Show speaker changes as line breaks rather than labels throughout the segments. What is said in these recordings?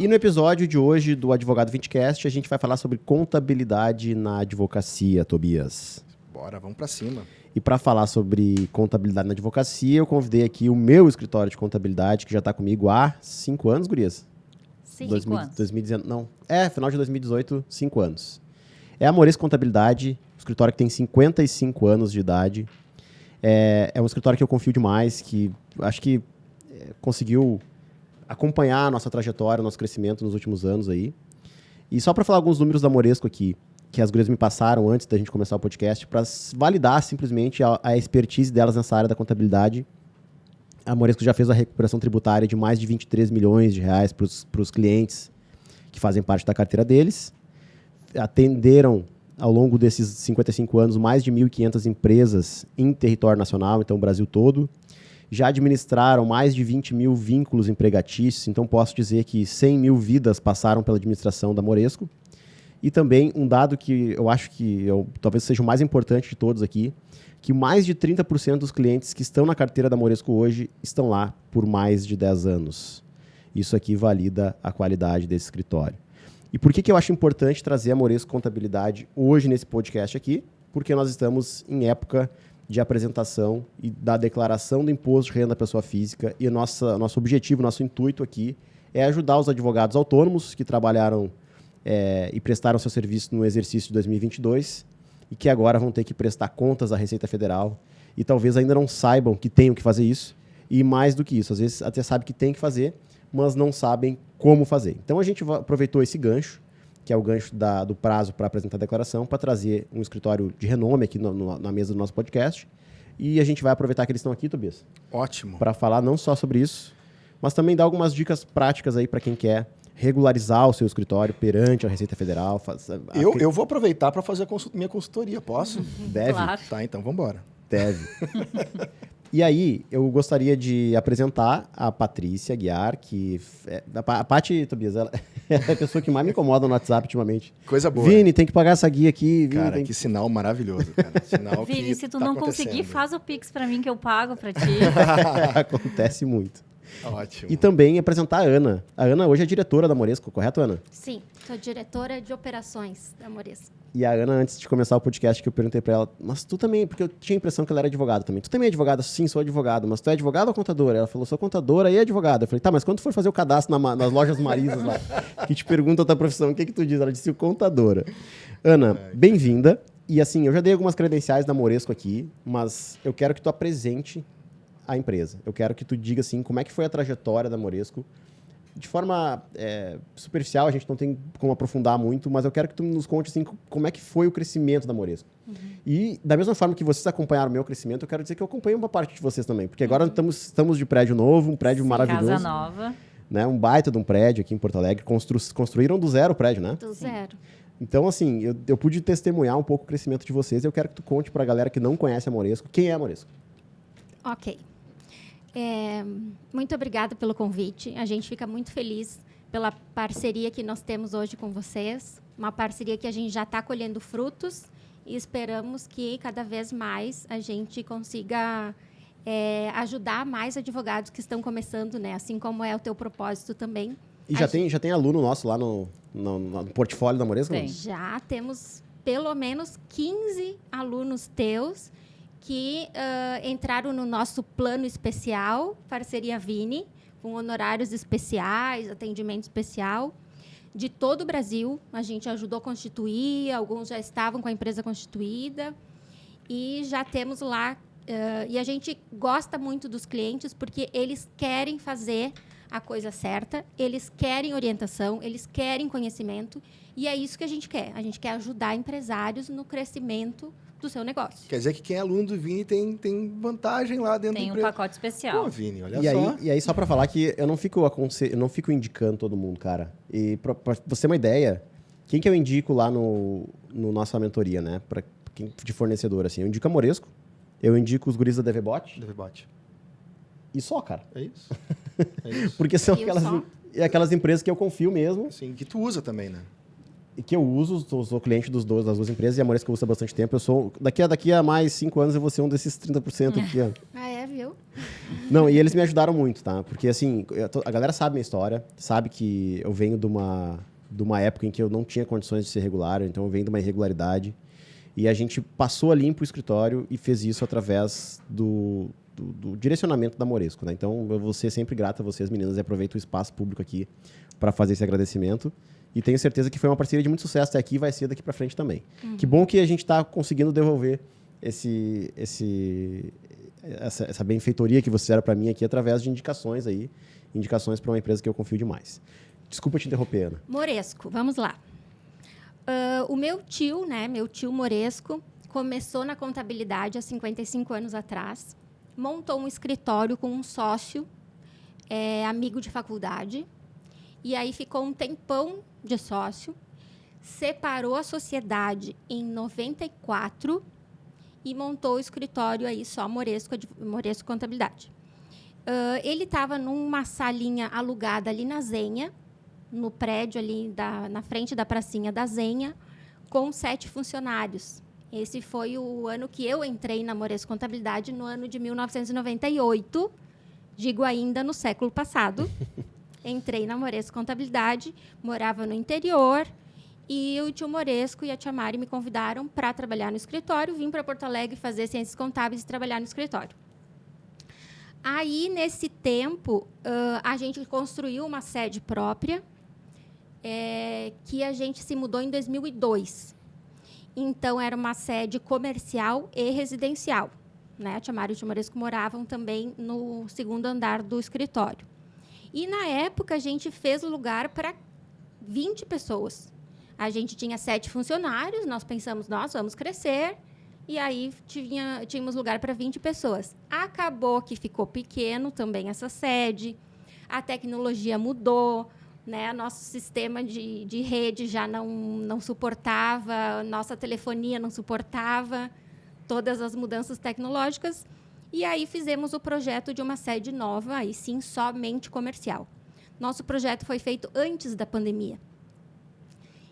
E no episódio de hoje do Advogado 20cast, a gente vai falar sobre contabilidade na advocacia, Tobias.
Bora, vamos pra cima.
E para falar sobre contabilidade na advocacia, eu convidei aqui o meu escritório de contabilidade, que já está comigo há 5 anos, gurias?
5 anos.
2019, não, final de 2018, 5 anos. É a Moresco Contabilidade, um escritório que tem 55 anos de idade. É um escritório que eu confio demais, que acho que conseguiu acompanhar a nossa trajetória, o nosso crescimento nos últimos anos aí. E só para falar alguns números da Moresco aqui, que as gurias me passaram antes da gente começar o podcast, para validar simplesmente a expertise delas nessa área da contabilidade. A Moresco já fez a recuperação tributária de mais de 23 milhões de reais para os clientes que fazem parte da carteira deles. Atenderam, ao longo desses 55 anos, mais de 1.500 empresas em território nacional, então o Brasil todo. Já administraram mais de 20 mil vínculos empregatícios, então posso dizer que 100 mil vidas passaram pela administração da Moresco. E também um dado que eu acho que talvez seja o mais importante de todos aqui, que mais de 30% dos clientes que estão na carteira da Moresco hoje estão lá por mais de 10 anos. Isso aqui valida a qualidade desse escritório. E por que eu acho importante trazer a Moresco Contabilidade hoje nesse podcast aqui? Porque nós estamos em época de apresentação e da declaração do imposto de renda da pessoa física, e nosso objetivo, nosso intuito aqui é ajudar os advogados autônomos que trabalharam e prestaram seu serviço no exercício de 2022 e que agora vão ter que prestar contas à Receita Federal e talvez ainda não saibam que tenham que fazer isso, e mais do que isso, às vezes até sabem que tem que fazer, mas não sabem como fazer. Então a gente aproveitou esse gancho, que é o gancho do prazo para apresentar a declaração, para trazer um escritório de renome aqui na mesa do nosso podcast. E a gente vai aproveitar que eles estão aqui, Tobias.
Ótimo.
Para falar não só sobre isso, mas também dar algumas dicas práticas aí para quem quer regularizar o seu escritório perante a Receita Federal.
Eu vou aproveitar para fazer minha consultoria, posso?
Deve?
Claro.
Tá, então vamos embora.
Deve. E aí, eu gostaria de apresentar a Patrícia Aguiar, que... A Paty, Tobias, ela é a pessoa que mais me incomoda no WhatsApp ultimamente.
Coisa boa.
Vini, tem que pagar essa guia aqui. Vini,
Cara, que sinal maravilhoso, cara. Sinal
Vini,
que
se tu
tá
não
acontecendo.
conseguir, faz o Pix pra mim que eu pago pra ti.
Acontece muito.
Ótimo.
E também apresentar a Ana. A Ana hoje é diretora da Moresco, correto, Ana?
Sim, sou diretora de operações da Moresco.
E a Ana, antes de começar o podcast, que eu perguntei pra ela, mas tu também, porque eu tinha a impressão que ela era advogada também. Tu também é advogada? Sim, sou advogada. Mas tu é advogada ou contadora? Ela falou, sou contadora e advogada. Eu falei, tá, mas quando tu for fazer o cadastro nas lojas Marisas lá, que te pergunta a tua profissão, o que tu diz? Ela disse, contadora. Ana, bem-vinda. E assim, eu já dei algumas credenciais da Moresco aqui, mas eu quero que tu apresente a empresa. Eu quero que tu diga, assim, como é que foi a trajetória da Moresco. De forma superficial, a gente não tem como aprofundar muito, mas eu quero que tu nos conte assim, como é que foi o crescimento da Moresco. Uhum. E da mesma forma que vocês acompanharam o meu crescimento, eu quero dizer que eu acompanho uma parte de vocês também, porque agora estamos de prédio novo, um prédio maravilhoso.
Casa nova.
Né, um baita de um prédio aqui em Porto Alegre. Construíram do zero o prédio, né?
Do zero.
Então, assim, eu pude testemunhar um pouco o crescimento de vocês e eu quero que tu conte para a galera que não conhece a Moresco, quem é a Moresco.
Ok. Muito obrigada pelo convite. A gente fica muito feliz pela parceria que nós temos hoje com vocês. Uma parceria que a gente já está colhendo frutos e esperamos que cada vez mais a gente consiga ajudar mais advogados que estão começando, né? Assim como é o teu propósito também.
E já tem aluno nosso lá no portfólio da Moresco?
Tem.
Já temos pelo menos 15 alunos teus que entraram no nosso plano especial, Parceria Vini, com honorários especiais, atendimento especial, de todo o Brasil. A gente ajudou a constituir, alguns já estavam com a empresa constituída, e já temos lá... e a gente gosta muito dos clientes, porque eles querem fazer a coisa certa, eles querem orientação, eles querem conhecimento, e é isso que a gente quer. A gente quer ajudar empresários no crescimento do seu negócio.
Quer dizer que quem é aluno do Vini tem vantagem lá dentro
Tem
do
um
empresa.
pacote especial.
Pô, Vini, olha
E
só.
aí, só pra falar que eu não fico indicando todo mundo, cara. E pra você ter uma ideia, quem que eu indico lá no nossa mentoria, né? Pra quem de fornecedor, assim. Eu indico a Moresco, eu indico os guris da DVBot.
DVBot.
E só, cara.
É isso. É isso.
Porque são
E o só?
aquelas empresas que eu confio mesmo.
Assim, que tu usa também, né?
E que eu uso, sou cliente das duas empresas, e a Moresco eu uso há bastante tempo. Daqui a mais 5 anos eu vou ser um desses 30% aqui, ó.
Ah, viu?
Não, e eles me ajudaram muito, tá? Porque, assim, a galera sabe minha história, sabe que eu venho de uma época em que eu não tinha condições de ser regular, então eu venho de uma irregularidade. E a gente passou a limpo o escritório e fez isso através do direcionamento da Moresco, né? Então, eu vou ser sempre grato a vocês, meninas, e aproveito o espaço público aqui para fazer esse agradecimento. E tenho certeza que foi uma parceria de muito sucesso até aqui e vai ser daqui para frente também. Que bom que a gente está conseguindo devolver essa benfeitoria que vocês fizeram para mim aqui através de indicações para uma empresa que eu confio demais. Desculpa te interromper, Ana.
Moresco, vamos lá. O meu tio Moresco, começou na contabilidade há 55 anos atrás, montou um escritório com um sócio, amigo de faculdade, e aí ficou um tempão de sócio, separou a sociedade em 94 e montou o escritório aí só Moresco Contabilidade. Ele estava numa salinha alugada ali na Zenha, no prédio ali na frente da pracinha da Zenha, com 7 funcionários. Esse foi o ano que eu entrei na Moresco Contabilidade, no ano de 1998, digo ainda no século passado. Entrei na Moresco Contabilidade, morava no interior, e o tio Moresco e a tia Mari me convidaram para trabalhar no escritório, vim para Porto Alegre fazer ciências contábeis e trabalhar no escritório. Aí, nesse tempo, a gente construiu uma sede própria, que a gente se mudou em 2002. Então, era uma sede comercial e residencial, né? A tia Mari e o tio Moresco moravam também no segundo andar do escritório. E, na época, a gente fez lugar para 20 pessoas. A gente tinha 7 funcionários, nós pensamos, nós vamos crescer, e aí tínhamos lugar para 20 pessoas. Acabou que ficou pequeno também essa sede, a tecnologia mudou, né? Nosso sistema de rede já não suportava, nossa telefonia não suportava todas as mudanças tecnológicas. E aí fizemos o projeto de uma sede nova, aí sim, somente comercial. Nosso projeto foi feito antes da pandemia.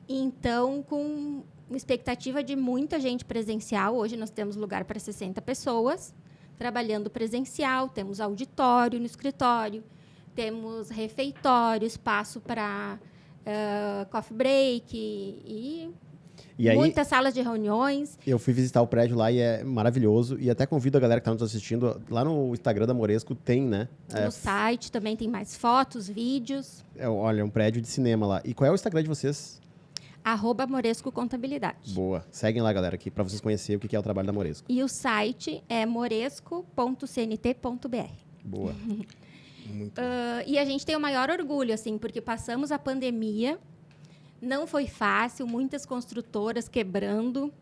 Então, com uma expectativa de muita gente presencial, hoje nós temos lugar para 60 pessoas, trabalhando presencial, temos auditório no escritório, temos refeitório, espaço para coffee break e
aí,
muitas salas de reuniões.
Eu fui visitar o prédio lá e é maravilhoso. E até convido a galera que está nos assistindo, lá no Instagram da Moresco tem, né?
No site também tem mais fotos, vídeos.
Olha, é um prédio de cinema lá. E qual é o Instagram de vocês?
@Moresco Contabilidade.
Boa. Seguem lá, galera, aqui para vocês conhecerem o que é o trabalho da Moresco.
E o site é moresco.cnt.br.
Boa.
Muito
E a gente tem o maior orgulho, assim, porque passamos a pandemia, não foi fácil, muitas construtoras quebrando,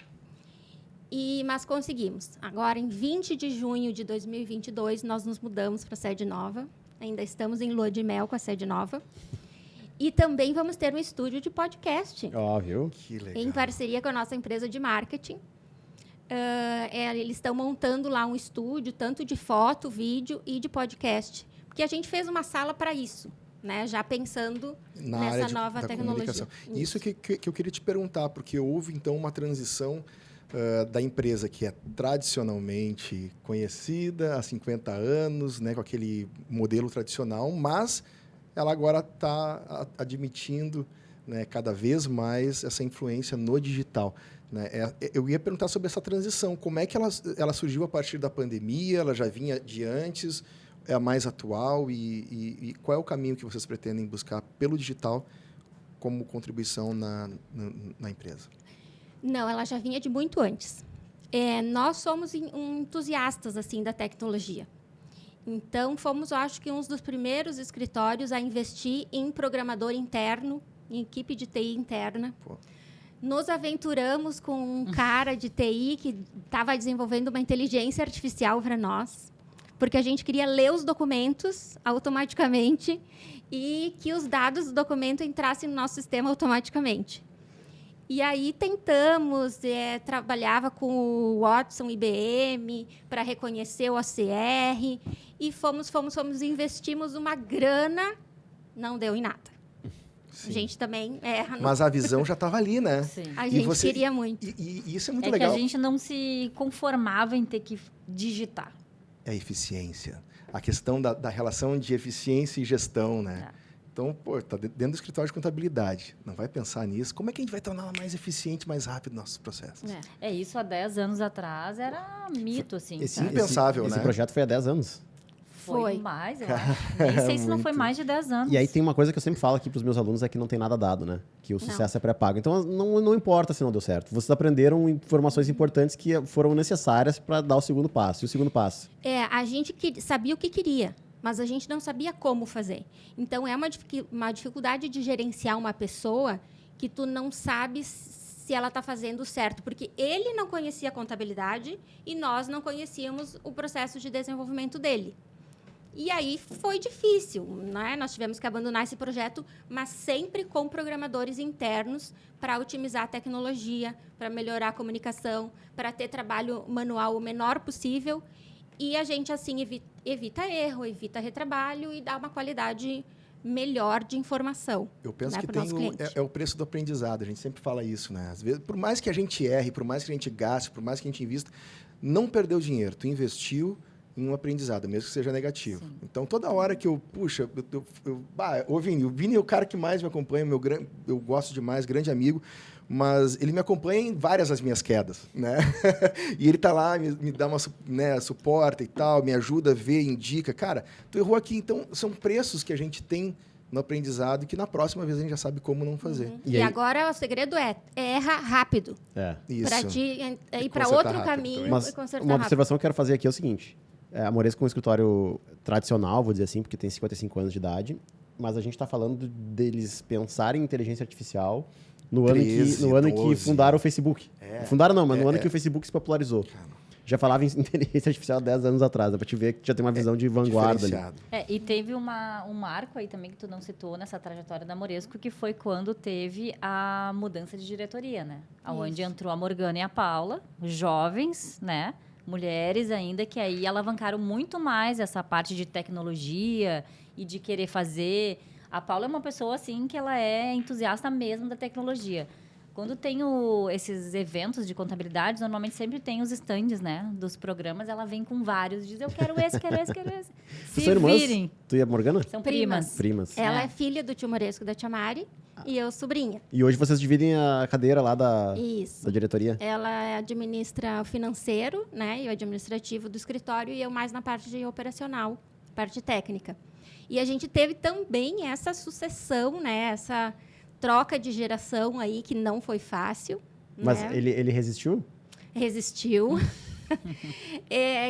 mas conseguimos. Agora, em 20 de junho de 2022, nós nos mudamos para a sede nova. Ainda estamos em lua de mel com a sede nova. E também vamos ter um estúdio de podcast.
Viu?
Que legal.
Em parceria com a nossa empresa de marketing. Eles estão montando lá um estúdio, tanto de foto, vídeo e de podcast. Porque a gente fez uma sala para isso, né? Já pensando nessa nova tecnologia.
Isso que eu queria te perguntar, porque houve, então, uma transição da empresa que é tradicionalmente conhecida há 50 anos, né, com aquele modelo tradicional, mas ela agora está admitindo, né, cada vez mais essa influência no digital. Né? Eu ia perguntar sobre essa transição. Como é que ela surgiu a partir da pandemia? Ela já vinha de antes? É a mais atual? E qual é o caminho que vocês pretendem buscar pelo digital como contribuição na empresa?
Não, ela já vinha de muito antes. Nós somos entusiastas assim da tecnologia. Então, fomos, eu acho que, um dos primeiros escritórios a investir em programador interno, em equipe de TI interna.
Pô.
Nos aventuramos com um cara de TI que estava desenvolvendo uma inteligência artificial para nós, porque a gente queria ler os documentos automaticamente e que os dados do documento entrassem no nosso sistema automaticamente. E aí tentamos, trabalhava com o Watson IBM para reconhecer o OCR e fomos, investimos uma grana, não deu em nada. Sim. A gente também erra.
Mas a visão já estava ali, né?
Sim.
A gente queria muito.
E isso é muito legal.
Que a gente não se conformava em ter que digitar.
é a eficiência. A questão da relação de eficiência e gestão, né? Então, tá dentro do escritório de contabilidade. Não vai pensar nisso. Como é que a gente vai tornar mais eficiente, mais rápido nossos processos?
Isso há 10 anos atrás era mito, assim.
Impensável, né?
Esse projeto foi há 10 anos.
Foi mais, eu acho. Nem sei se não foi mais de 10 anos.
E aí tem uma coisa que eu sempre falo aqui para os meus alunos, é que não tem nada dado, né? Que o sucesso é pré-pago. Então não importa se não deu certo. Vocês aprenderam informações importantes que foram necessárias para dar o segundo passo. E o segundo passo?
A gente sabia o que queria, mas a gente não sabia como fazer. Então, é uma dificuldade de gerenciar uma pessoa que tu não sabe se ela está fazendo certo, porque ele não conhecia a contabilidade e nós não conhecíamos o processo de desenvolvimento dele. E aí foi difícil, né? Nós tivemos que abandonar esse projeto, mas sempre com programadores internos para otimizar a tecnologia, para melhorar a comunicação, para ter trabalho manual o menor possível. E a gente, assim, evita erro, evita retrabalho e dá uma qualidade melhor de informação.
Eu penso que é o preço do aprendizado. A gente sempre fala isso, né? Às vezes, por mais que a gente erre, por mais que a gente gaste, por mais que a gente invista, não perdeu dinheiro. Tu investiu em um aprendizado, mesmo que seja negativo. Sim. Então, toda hora que o Vini é o cara que mais me acompanha, eu gosto demais, grande amigo, mas ele me acompanha em várias das minhas quedas, né? E ele tá lá, me dá suporte e tal, me ajuda a ver, indica. Cara, tu errou aqui. Então, são preços que a gente tem no aprendizado que na próxima vez a gente já sabe como não fazer.
Uhum. E agora o segredo erra rápido.
Isso.
Para ir para outro caminho
e consertar uma observação que eu quero fazer aqui é o seguinte. A Moresco é um escritório tradicional, vou dizer assim, porque tem 55 anos de idade, mas a gente está falando deles pensarem em inteligência artificial no ano que fundaram o Facebook. Fundaram não, mas no ano que o Facebook se popularizou. Já falava em inteligência artificial 10 anos atrás, para te ver que já tem uma visão de vanguarda ali.
E teve um marco aí também que tu não citou nessa trajetória da Moresco, que foi quando teve a mudança de diretoria, né? Onde entrou a Morgana e a Paula, jovens, né? Mulheres ainda, que aí alavancaram muito mais essa parte de tecnologia e de querer fazer. A Paula é uma pessoa, assim, que ela é entusiasta mesmo da tecnologia. Quando tem esses eventos de contabilidade, normalmente sempre tem os stands, né, dos programas. Ela vem com vários, diz, eu quero esse, quero esse, quero esse. Se virem.
Tu e a Morgana?
São primas.
Ela é filha do tio Moresco, da tia Mari, e eu sobrinha.
E hoje vocês dividem a cadeira lá da diretoria?
Ela administra o financeiro, né, e o administrativo do escritório, e eu mais na parte de operacional, parte técnica. E a gente teve também essa sucessão, né, essa troca de geração aí, que não foi fácil.
Mas
né?
ele resistiu?
Resistiu.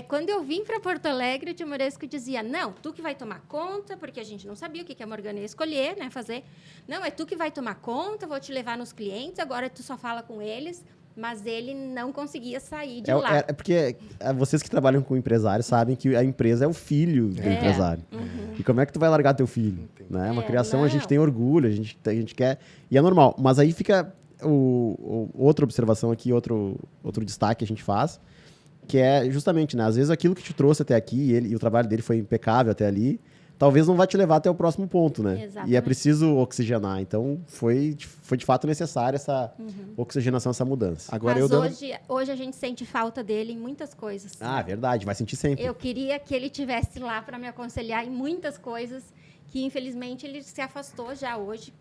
Quando eu vim para Porto Alegre, o tio Moresco dizia, não, tu que vai tomar conta, porque a gente não sabia o que a Morgana ia escolher, né, fazer. Não, é tu que vai tomar conta, vou te levar nos clientes, agora tu só fala com eles. Mas ele não conseguia sair de lá.
É porque vocês que trabalham com empresários sabem que a empresa é o filho do empresário.
Uhum.
E como é que tu vai largar teu filho? Né? Uma criação, a gente tem orgulho, a gente quer... E é normal. Mas aí fica outra observação aqui, outro destaque que a gente faz, que é justamente, né? Às vezes aquilo que te trouxe até aqui, e o trabalho dele foi impecável até ali, talvez não vai te levar até o próximo ponto, né?
Exatamente.
E é preciso oxigenar. Então, foi de fato necessária essa oxigenação, essa mudança.
Agora, hoje a gente sente falta dele em muitas coisas.
Verdade. Vai sentir sempre.
Eu queria que ele estivesse lá para me aconselhar em muitas coisas que, infelizmente, ele se afastou já hoje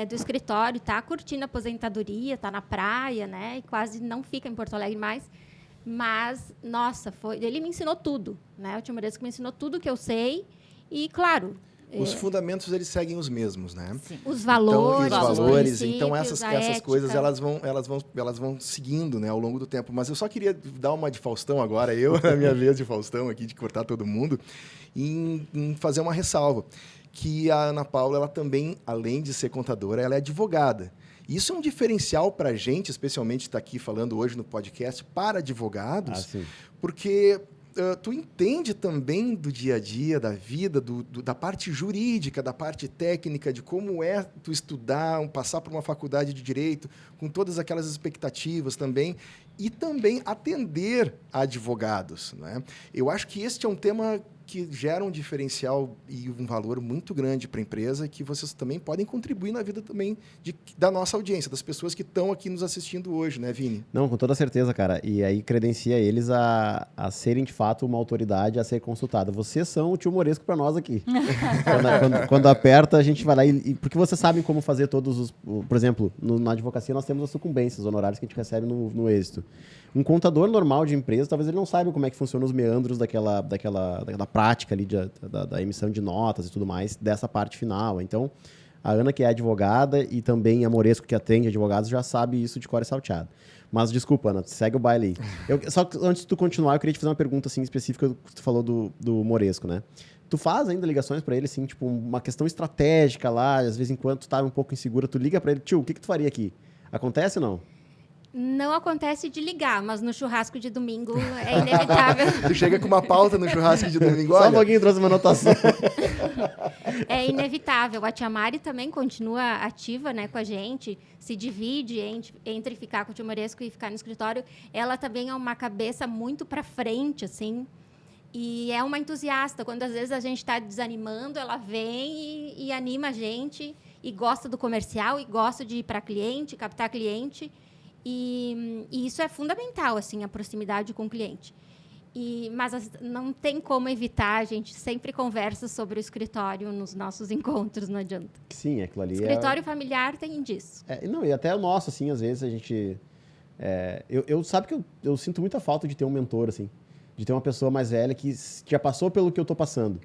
do escritório, tá curtindo a aposentadoria, tá na praia, né? E quase não fica em Porto Alegre mais. Mas, nossa, ele me ensinou tudo, né? O tio Moresco me ensinou tudo que eu sei. E, claro...
Os fundamentos, eles seguem os mesmos, né?
Sim. Os valores,
então essas coisas, elas vão seguindo, né, ao longo do tempo. Mas eu só queria dar uma de Faustão agora, na minha vez de Faustão aqui, de cortar todo mundo, em fazer uma ressalva. Que a Ana Paula, ela também, além de ser contadora, ela é advogada. Isso é um diferencial para a gente, especialmente estar aqui falando hoje no podcast, para advogados, porque... tu entende também do dia a dia, da vida, da parte jurídica, da parte técnica, de como é tu estudar, passar por uma faculdade de Direito, com todas aquelas expectativas também, e também atender a advogados, né? Eu acho que este é um tema que gera um diferencial e um valor muito grande para a empresa, que vocês também podem contribuir na vida também da nossa audiência, das pessoas que estão aqui nos assistindo hoje, né, Vini?
Não, com toda certeza, cara. E aí credencia eles a serem, de fato, uma autoridade a ser consultada. Vocês são o tio Moresco para nós aqui. quando aperta, a gente vai lá porque vocês sabem como fazer todos os... Por exemplo, na advocacia nós temos as sucumbências, os honorários que a gente recebe no êxito. Um contador normal de empresa, talvez ele não saiba como é que funcionam os meandros daquela prática ali da emissão de notas e tudo mais, dessa parte final. Então, a Ana, que é advogada, e também a Moresco, que atende advogados, já sabe isso de cor e salteado. Mas, desculpa, Ana, segue o baile aí. Só que antes de tu continuar, eu queria te fazer uma pergunta assim, específica que tu falou do Moresco, né? Tu faz ainda ligações para ele, assim, tipo, uma questão estratégica lá, às vezes, enquanto tu tá um pouco insegura, tu liga para ele, tio, o que tu faria aqui? Acontece ou não?
Não acontece de ligar, mas no churrasco de domingo é inevitável.
Tu chega com uma pauta no churrasco de domingo,
Só
olha...
um pouquinho, trouxe uma anotação.
É inevitável. A Tia Mari também continua ativa, né, com a gente, se divide entre ficar com o tio Moresco e ficar no escritório. Ela também é uma cabeça muito para frente, assim, e é uma entusiasta. Quando às vezes a gente está desanimando, ela vem e anima a gente, e gosta do comercial, e gosta de ir para cliente, captar cliente. E isso é fundamental, assim, a proximidade com o cliente. Mas não tem como evitar, a gente sempre conversa sobre o escritório nos nossos encontros, não adianta.
Sim, aquilo ali
Escritório familiar tem disso.
Não, e até o nosso, assim, às vezes a gente... sabe que eu sinto muita falta de ter um mentor, assim, de ter uma pessoa mais velha que já passou pelo que eu tô passando.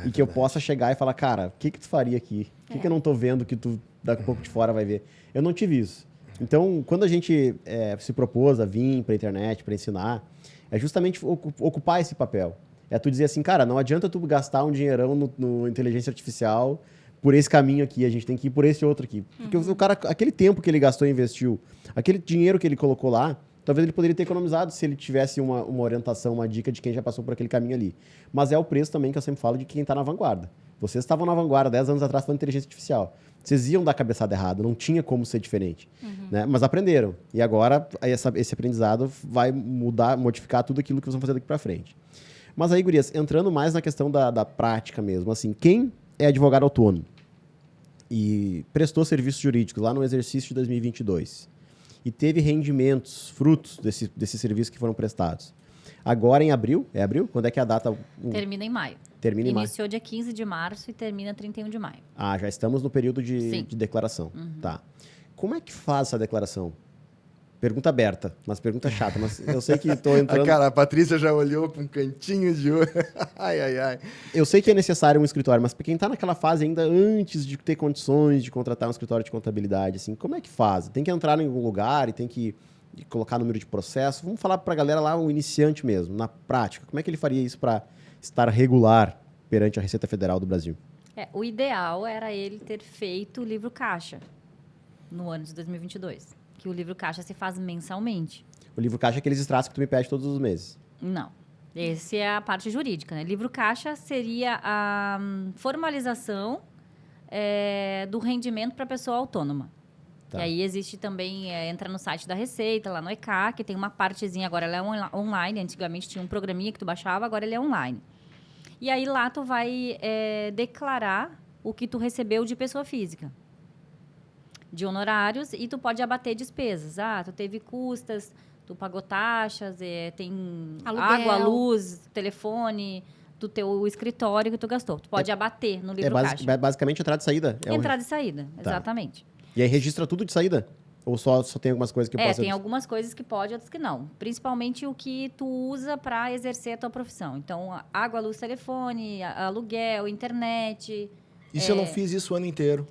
E que eu possa chegar e falar, cara, o que tu faria aqui? O que eu não tô vendo que tu daqui a pouco de fora vai ver? Eu não tive isso. Então, quando a gente se propôs a vir para a internet, para ensinar, é justamente ocupar esse papel. É tu dizer assim, cara, não adianta tu gastar um dinheirão no inteligência artificial por esse caminho aqui, a gente tem que ir por esse outro aqui. Porque o cara, aquele tempo que ele gastou e investiu, aquele dinheiro que ele colocou lá, talvez ele poderia ter economizado se ele tivesse uma orientação, uma dica de quem já passou por aquele caminho ali. Mas é o preço também que eu sempre falo de quem está na vanguarda. Vocês estavam na vanguarda 10 anos atrás falando de inteligência artificial. Vocês iam dar a cabeçada errada, não tinha como ser diferente. Né? Mas aprenderam. E agora esse aprendizado vai modificar tudo aquilo que vocês vão fazer daqui para frente. Mas aí, gurias, entrando mais na questão da prática mesmo, assim, quem é advogado autônomo e prestou serviços jurídicos lá no exercício de 2022 e teve rendimentos, frutos desses serviços que foram prestados, agora em abril, é abril? Quando é que é a data?
Termina em maio.
Termina em maio.
Iniciou dia 15 de março e termina 31 de maio.
Ah, já estamos no período de
Sim.
declaração. Tá. Como é que faz essa declaração? Pergunta aberta, mas pergunta chata. Mas eu sei que estou entrando...
Cara, a Patrícia já olhou com um cantinho de olho. Ai, ai, ai.
Eu sei que é necessário um escritório, mas para quem está naquela fase ainda antes de ter condições de contratar um escritório de contabilidade, assim, como é que faz? Tem que entrar em algum lugar e tem que colocar número de processo? Vamos falar para a galera lá, o iniciante mesmo, na prática. Como é que ele faria isso para estar regular perante a Receita Federal do Brasil?
O ideal era ele ter feito o livro caixa no ano de 2022. Que o livro caixa se faz mensalmente.
O livro caixa é aqueles extratos que tu me pede todos os meses.
Não. Essa é a parte jurídica, né? Livro caixa seria a formalização do rendimento para a pessoa autônoma.
Tá.
E aí existe também, entra no site da Receita, lá no ECA, que tem uma partezinha, agora ela é online, antigamente tinha um programinha que tu baixava, agora ele é online. E aí lá tu vai declarar o que tu recebeu de pessoa física, de honorários, e tu pode abater despesas. Ah, tu teve custas, tu pagou taxas, tem
Aluguel.
água, luz, telefone, do teu escritório que tu gastou. Tu pode abater no livro caixa.
Basicamente entrada e saída.
Entrada e saída,
Tá.
exatamente.
E aí registra tudo de saída? Ou só tem algumas coisas que possa...
Tem algumas coisas que pode, outras que não. Principalmente o que tu usa para exercer a tua profissão. Então, água, luz, telefone, aluguel, internet.
E se eu não fiz isso o ano inteiro?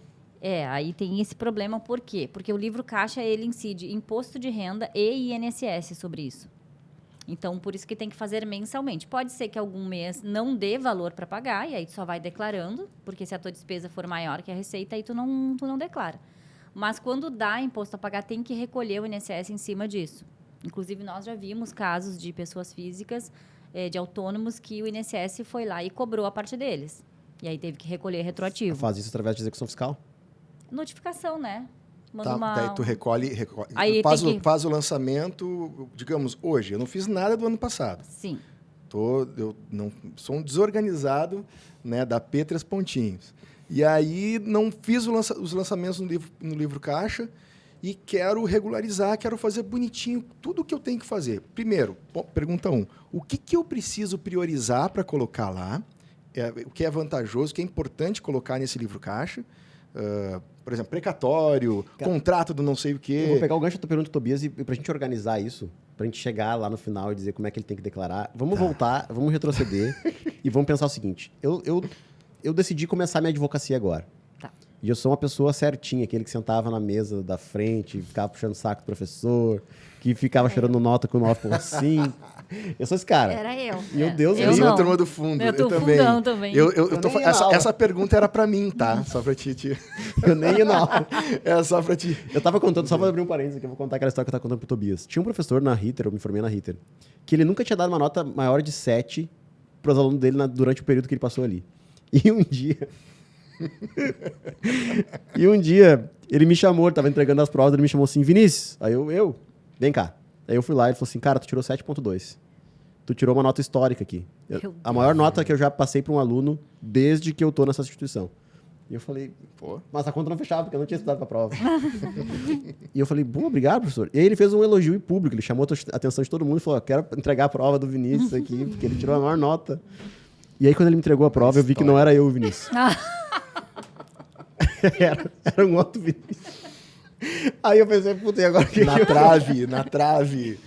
Aí tem esse problema. Por quê? Porque o livro caixa, ele incide imposto de renda e INSS sobre isso. Então, por isso que tem que fazer mensalmente. Pode ser que algum mês não dê valor para pagar, e aí tu só vai declarando, porque se a tua despesa for maior que a receita, aí tu não declara. Mas quando dá imposto a pagar, tem que recolher o INSS em cima disso. Inclusive, nós já vimos casos de pessoas físicas, de autônomos, que o INSS foi lá e cobrou a parte deles. E aí teve que recolher retroativo.
Faz isso através de execução fiscal?
Notificação, né? Manda
Tá,
uma...
daí tu recolhe
Aí
faz,
tem que...
faz o lançamento, digamos, hoje. Eu não fiz nada do ano passado.
Sim.
Eu não sou um desorganizado, né, da P Três Pontinhos. E aí não fiz os lançamentos no livro caixa e quero regularizar, quero fazer bonitinho tudo o que eu tenho que fazer. Primeiro, pergunta 1. O que eu preciso priorizar para colocar lá? O que é vantajoso, o que é importante colocar nesse livro caixa? Por exemplo, precatório, contrato do não sei o quê.
Eu vou pegar o gancho da pergunta do Tobias e pra gente organizar isso, pra gente chegar lá no final e dizer como é que ele tem que declarar. Vamos voltar, vamos retroceder e vamos pensar o seguinte. Eu decidi começar minha advocacia agora.
Tá.
E eu sou uma pessoa certinha, aquele que sentava na mesa da frente, ficava puxando o saco do professor, que ficava chorando nota com 9,5. Eu sou esse cara.
Era eu.
Meu Deus,
Eu
Sim,
não.
a turma do fundo.
Eu tô
também.
fundão também.
nem ia na aula.
Essa pergunta era para mim, tá? Só para ti.
Eu nem ia na aula.
É só para ti.
Eu tava contando, só pra abrir um parênteses aqui, eu vou contar aquela história que eu tava contando pro Tobias. Tinha um professor na Ritter, eu me formei na Ritter, que ele nunca tinha dado uma nota maior de 7 pros alunos dele durante o período que ele passou ali. E um dia, ele me chamou, ele tava entregando as provas, ele me chamou assim, Vinícius, aí vem cá. Aí eu fui lá e ele falou assim, cara, tu tirou 7,2. Tu tirou uma nota histórica aqui. A maior nota que eu já passei para um aluno desde que eu tô nessa instituição. E eu falei, pô, mas a conta não fechava, porque eu não tinha estudado pra prova. E eu falei, bom, obrigado, professor. E aí ele fez um elogio em público, ele chamou a atenção de todo mundo e falou, quero entregar a prova do Vinícius aqui, porque ele tirou a maior nota. E aí quando ele me entregou a prova, eu vi que não era eu o Vinícius. era um outro Vinícius. Aí eu pensei, puta, e agora o que
Na trave.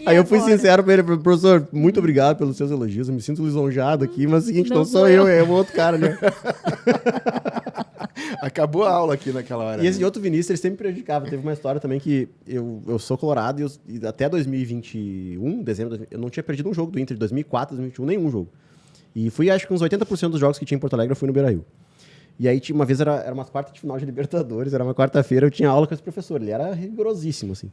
Aí eu fui sincero pra ele, professor, muito obrigado pelos seus elogios, eu me sinto lisonjado aqui, mas é o seguinte, não sou eu, é um outro cara, né?
Acabou a aula aqui naquela hora.
E esse outro Vinícius, ele sempre me prejudicava. Teve uma história também que eu sou colorado e até 2021, dezembro, eu não tinha perdido um jogo do Inter, de 2004, 2021, nenhum jogo. E fui, acho que uns 80% dos jogos que tinha em Porto Alegre, eu fui no Beira-Rio. E aí, uma vez, era umas quartas de final de Libertadores, era uma quarta-feira, eu tinha aula com esse professor, ele era rigorosíssimo, assim.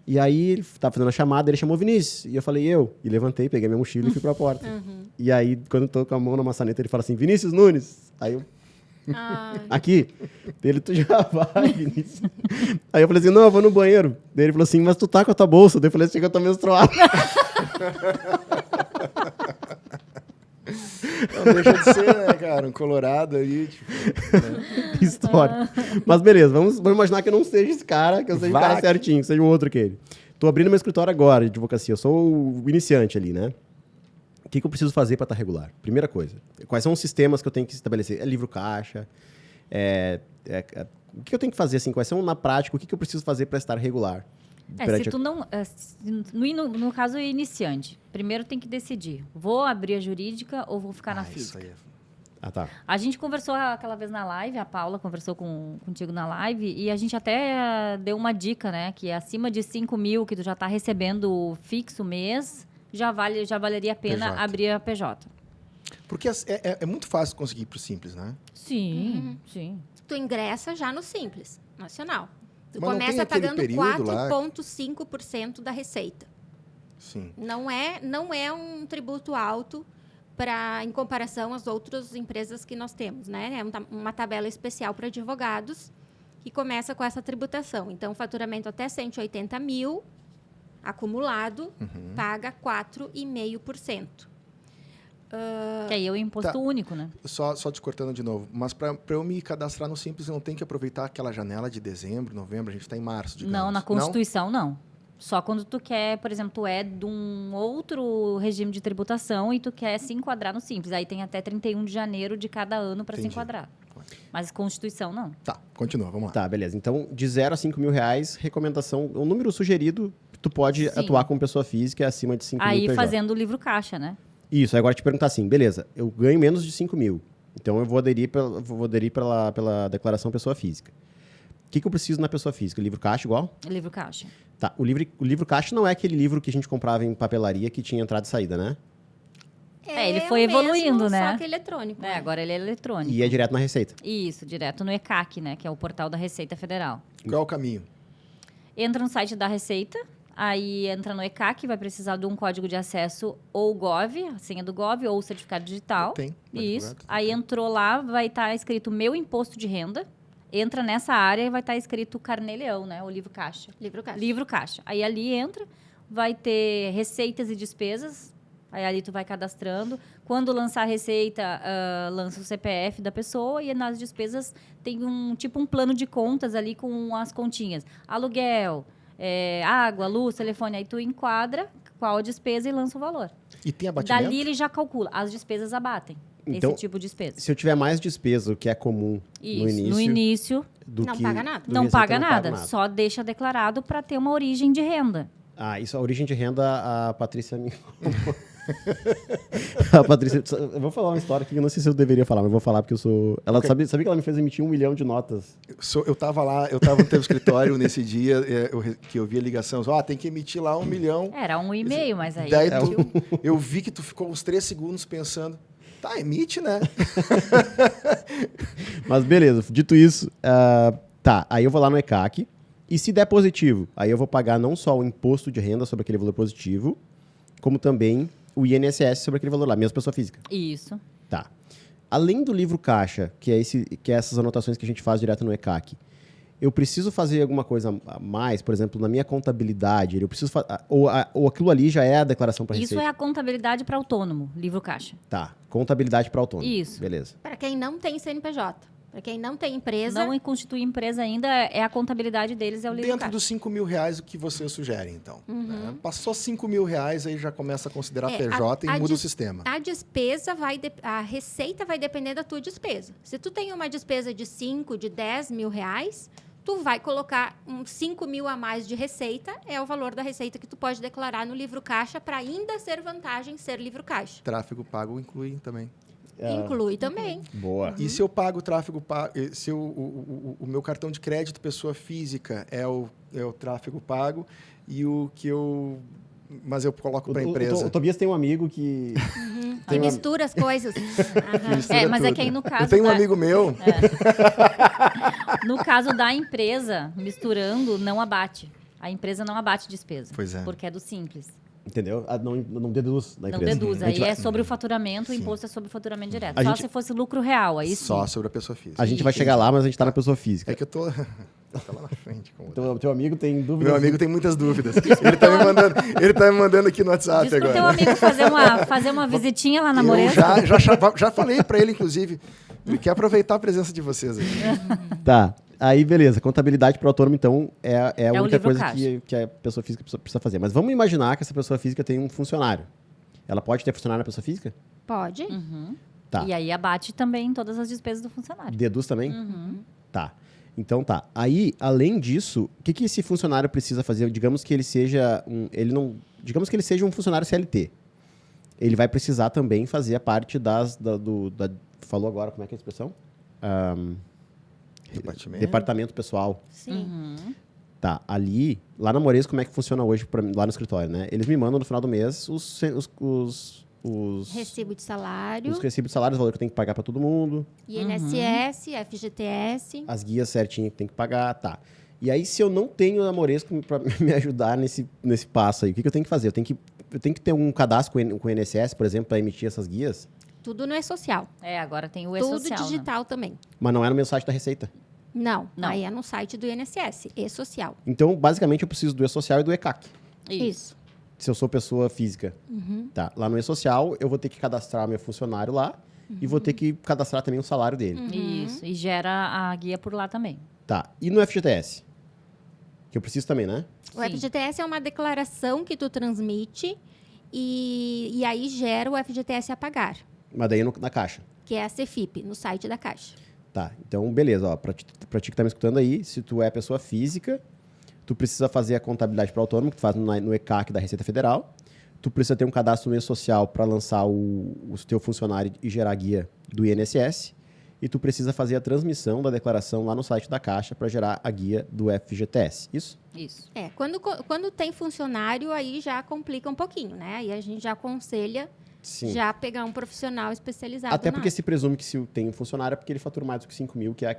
E aí, ele tava fazendo a chamada, ele chamou o Vinícius, e eu falei, E levantei, peguei minha mochila e fui pra porta. E aí, quando eu tô com a mão na maçaneta, ele fala assim, Vinícius Nunes. Aí eu, aqui. Ele, tu já vai, Vinícius. Aí eu falei assim, não, eu vou no banheiro. Daí ele falou assim, mas tu tá com a tua bolsa? Daí eu falei assim, que eu tô menstruado.
Não deixa de ser, né, cara? Um colorado aí, tipo...
História. Mas beleza, vamos imaginar que eu não seja esse cara, que eu seja um cara certinho, que seja um outro que ele. Tô abrindo meu escritório agora de advocacia, eu sou o iniciante ali, né? O que eu preciso fazer para estar regular? Primeira coisa, quais são os sistemas que eu tenho que estabelecer? É livro caixa? O que eu tenho que fazer, assim? Quais são, na prática, o que eu preciso fazer para estar regular?
Se tu não... No caso, iniciante. Primeiro tem que decidir. Vou abrir a jurídica ou vou ficar na física?
Isso aí
tá.
A gente conversou aquela vez na live, a Paula conversou contigo na live, e a gente até deu uma dica, né? Que acima de 5 mil que tu já está recebendo fixo mês, já valeria a pena
PJ.
abrir a PJ.
Porque é muito fácil conseguir pro Simples, né?
Sim, sim.
Tu ingressa já no Simples Nacional. Tu
Mas não tem
começa
aquele
pagando
período lá?
4,5% da receita.
Sim.
Não é um tributo alto em comparação às outras empresas que nós temos, né? É uma tabela especial para advogados que começa com essa tributação. Então, faturamento até 180 mil, acumulado, paga 4,5%.
Que aí é o imposto
Tá.
único, né?
Só te cortando de novo. Mas para eu me cadastrar no Simples, eu não tenho que aproveitar aquela janela de dezembro, novembro, a gente está em março, digamos.
Não, na Constituição não. Só quando tu quer, por exemplo, tu é de um outro regime de tributação e tu quer se enquadrar no Simples. Aí tem até 31 de janeiro de cada ano para se
Entendi.
enquadrar. Mas Constituição não.
Tá, continua, vamos lá.
Tá, beleza. Então, de 0 a 5 mil reais, recomendação, o número sugerido, tu pode
Sim.
atuar como pessoa física é acima de 5 mil
Aí
PJ.
fazendo o livro caixa, né?
Isso, agora te perguntar assim, beleza, eu ganho menos de 5 mil, então eu vou aderir pela declaração pessoa física. O que eu preciso na pessoa física? Livro caixa igual?
Livro caixa.
Tá, o livro caixa não é aquele livro que a gente comprava em papelaria que tinha entrada e saída, né?
Ele foi
o mesmo,
evoluindo, né?
Só que eletrônico.
É, agora ele é eletrônico.
E é direto na Receita.
Isso, direto no ECAC, né? Que é o portal da Receita Federal.
Qual é o caminho?
Entra no site da Receita, aí entra no ECAC, vai precisar de um código de acesso ou GOV, a senha do GOV, ou certificado digital.
Tem.
Isso. Aí entrou lá, vai estar escrito Meu Imposto de Renda. Entra nessa área e vai estar escrito Carnê-Leão, né? O livro caixa.
Livro caixa.
Livro caixa. Aí ali entra, vai ter receitas e despesas. Aí ali tu vai cadastrando. Quando lançar a receita, lança o CPF da pessoa e nas despesas tem um plano de contas ali com as continhas. Aluguel, água, luz, telefone. Aí tu enquadra qual a despesa e lança o valor.
E tem abatimento?
Dali ele já calcula. As despesas abatem.
Então,
esse tipo de despesa.
Se eu tiver mais despesa, o que é comum
No início
Não paga nada.
do
não
receita,
paga
não
nada.
pago nada.
Só deixa declarado para ter uma origem de renda.
Isso, a origem de renda, a Patrícia me... A Patrícia... Eu vou falar uma história que eu não sei se eu deveria falar, mas eu vou falar porque eu sou... Ela sabia que ela me fez emitir 1 milhão de notas?
Eu tava lá, eu tava no teu escritório nesse dia, que eu vi a ligação. Tem que emitir lá 1 milhão.
Era 1,5, mas aí...
Daí eu vi que tu ficou uns 3 segundos pensando, tá, emite, né?
Mas beleza, dito isso, aí eu vou lá no ECAC, e se der positivo, aí eu vou pagar não só o imposto de renda sobre aquele valor positivo, como também o INSS sobre aquele valor lá, mesma pessoa física.
Isso.
Tá. Além do livro caixa, que é essas anotações que a gente faz direto no ECAC, eu preciso fazer alguma coisa a mais, por exemplo, na minha contabilidade, eu preciso ou aquilo ali já é a declaração para
Isso
receita?
é a contabilidade para autônomo, livro caixa.
Tá, contabilidade para autônomo.
Isso.
Beleza.
Para quem não tem CNPJ. Para quem não tem empresa.
Não constitui empresa ainda, é a contabilidade deles, é o livro
Dentro
caixa.
dos 5 mil reais, o que você sugere, então? Né? Passou 5 mil reais, aí já começa a considerar PJ e muda o sistema.
A despesa a receita vai depender da tua despesa. Se tu tem uma despesa de 5, de 10 mil reais, tu vai colocar 5 mil a mais de receita, é o valor da receita que tu pode declarar no livro caixa para ainda ser vantagem ser livro caixa.
Tráfego pago inclui também.
Inclui também.
Boa.
E se eu pago o tráfego pago, se o meu cartão de crédito pessoa física é o tráfego pago e o que eu... Mas eu coloco para a empresa.
O Tobias tem um amigo que...
Que mistura as coisas.
Mistura
mas
tudo.
é que aí no caso...
Eu tenho um amigo meu...
No caso da empresa, misturando, não abate. A empresa não abate despesa.
Pois é.
Porque é do Simples.
Entendeu? Não deduz da
Não
empresa.
deduz.
A gente
Aí
vai-
é sobre o faturamento, o
Sim.
imposto é sobre o faturamento direto.
A
Só
gente-
se fosse lucro real, aí sim.
Só sobre a pessoa física.
A gente vai chegar lá, mas a gente tá na pessoa física.
É que eu tô... tá lá na frente. Com
Então, o teu amigo tem dúvidas?
Meu amigo tem muitas dúvidas. Ele tá me mandando aqui no WhatsApp
Diz pro teu
agora.
amigo fazer uma visitinha lá na
Eu
Moresco.
já falei para ele, inclusive. Ele quer aproveitar a presença de vocês aí.
Tá. Aí, beleza. Contabilidade para autônomo, então, é a
o
única
livro
coisa
caixa.
que a pessoa física precisa fazer. Mas vamos imaginar que essa pessoa física tem um funcionário. Ela pode ter funcionário na pessoa física?
Pode.
Tá.
E aí abate também todas as despesas do funcionário.
Deduz também? Tá. Então tá. Aí, além disso, o que esse funcionário precisa fazer? Digamos que ele seja digamos que ele seja um funcionário CLT. Ele vai precisar também fazer a parte falou agora, como é que é a expressão? Departamento pessoal.
Sim.
Tá, lá na Moresco, como é que funciona hoje lá no escritório, né? Eles me mandam no final do mês os
Recibo de salário,
os recibos de salário, o valor que eu tenho que pagar para todo mundo,
INSS, FGTS.
as guias certinho que tem que pagar, tá. E aí, se eu não tenho a Moresco para me ajudar nesse passo aí, o que eu tenho que fazer? Eu tenho que ter um cadastro com o INSS, por exemplo, para emitir essas guias,
Tudo no e-social.
Agora tem o
Tudo
e-social.
digital também.
mas não é no meu site da Receita.
Não,
Não.
aí é no site do INSS, e-social.
Então, basicamente, eu preciso do e-social e do ECAC.
Né? Isso.
Se eu sou pessoa física. Tá. Lá no e-social, eu vou ter que cadastrar meu funcionário lá e vou ter que cadastrar também o salário dele.
Isso. E gera a guia por lá também.
Tá. E no FGTS? Que eu preciso também, né?
O
Sim.
FGTS é uma declaração que tu transmite e aí gera o FGTS a pagar,
Mas daí na Caixa.
que é a Cefip, no site da Caixa.
Tá. Então, beleza. Ó, pra ti que tá me escutando aí, se tu é pessoa física, tu precisa fazer a contabilidade para autônomo, que tu faz no ECAC da Receita Federal. Tu precisa ter um cadastro no e-social para lançar o teu funcionário e gerar a guia do INSS. E tu precisa fazer a transmissão da declaração lá no site da Caixa para gerar a guia do FGTS. Isso?
Isso.
Quando tem funcionário, aí já complica um pouquinho, né? Aí a gente já aconselha
Sim.
já pegar um profissional especializado
Até
na
porque
área.
se presume que se tem um funcionário é porque ele fatura mais do que 5 mil, que é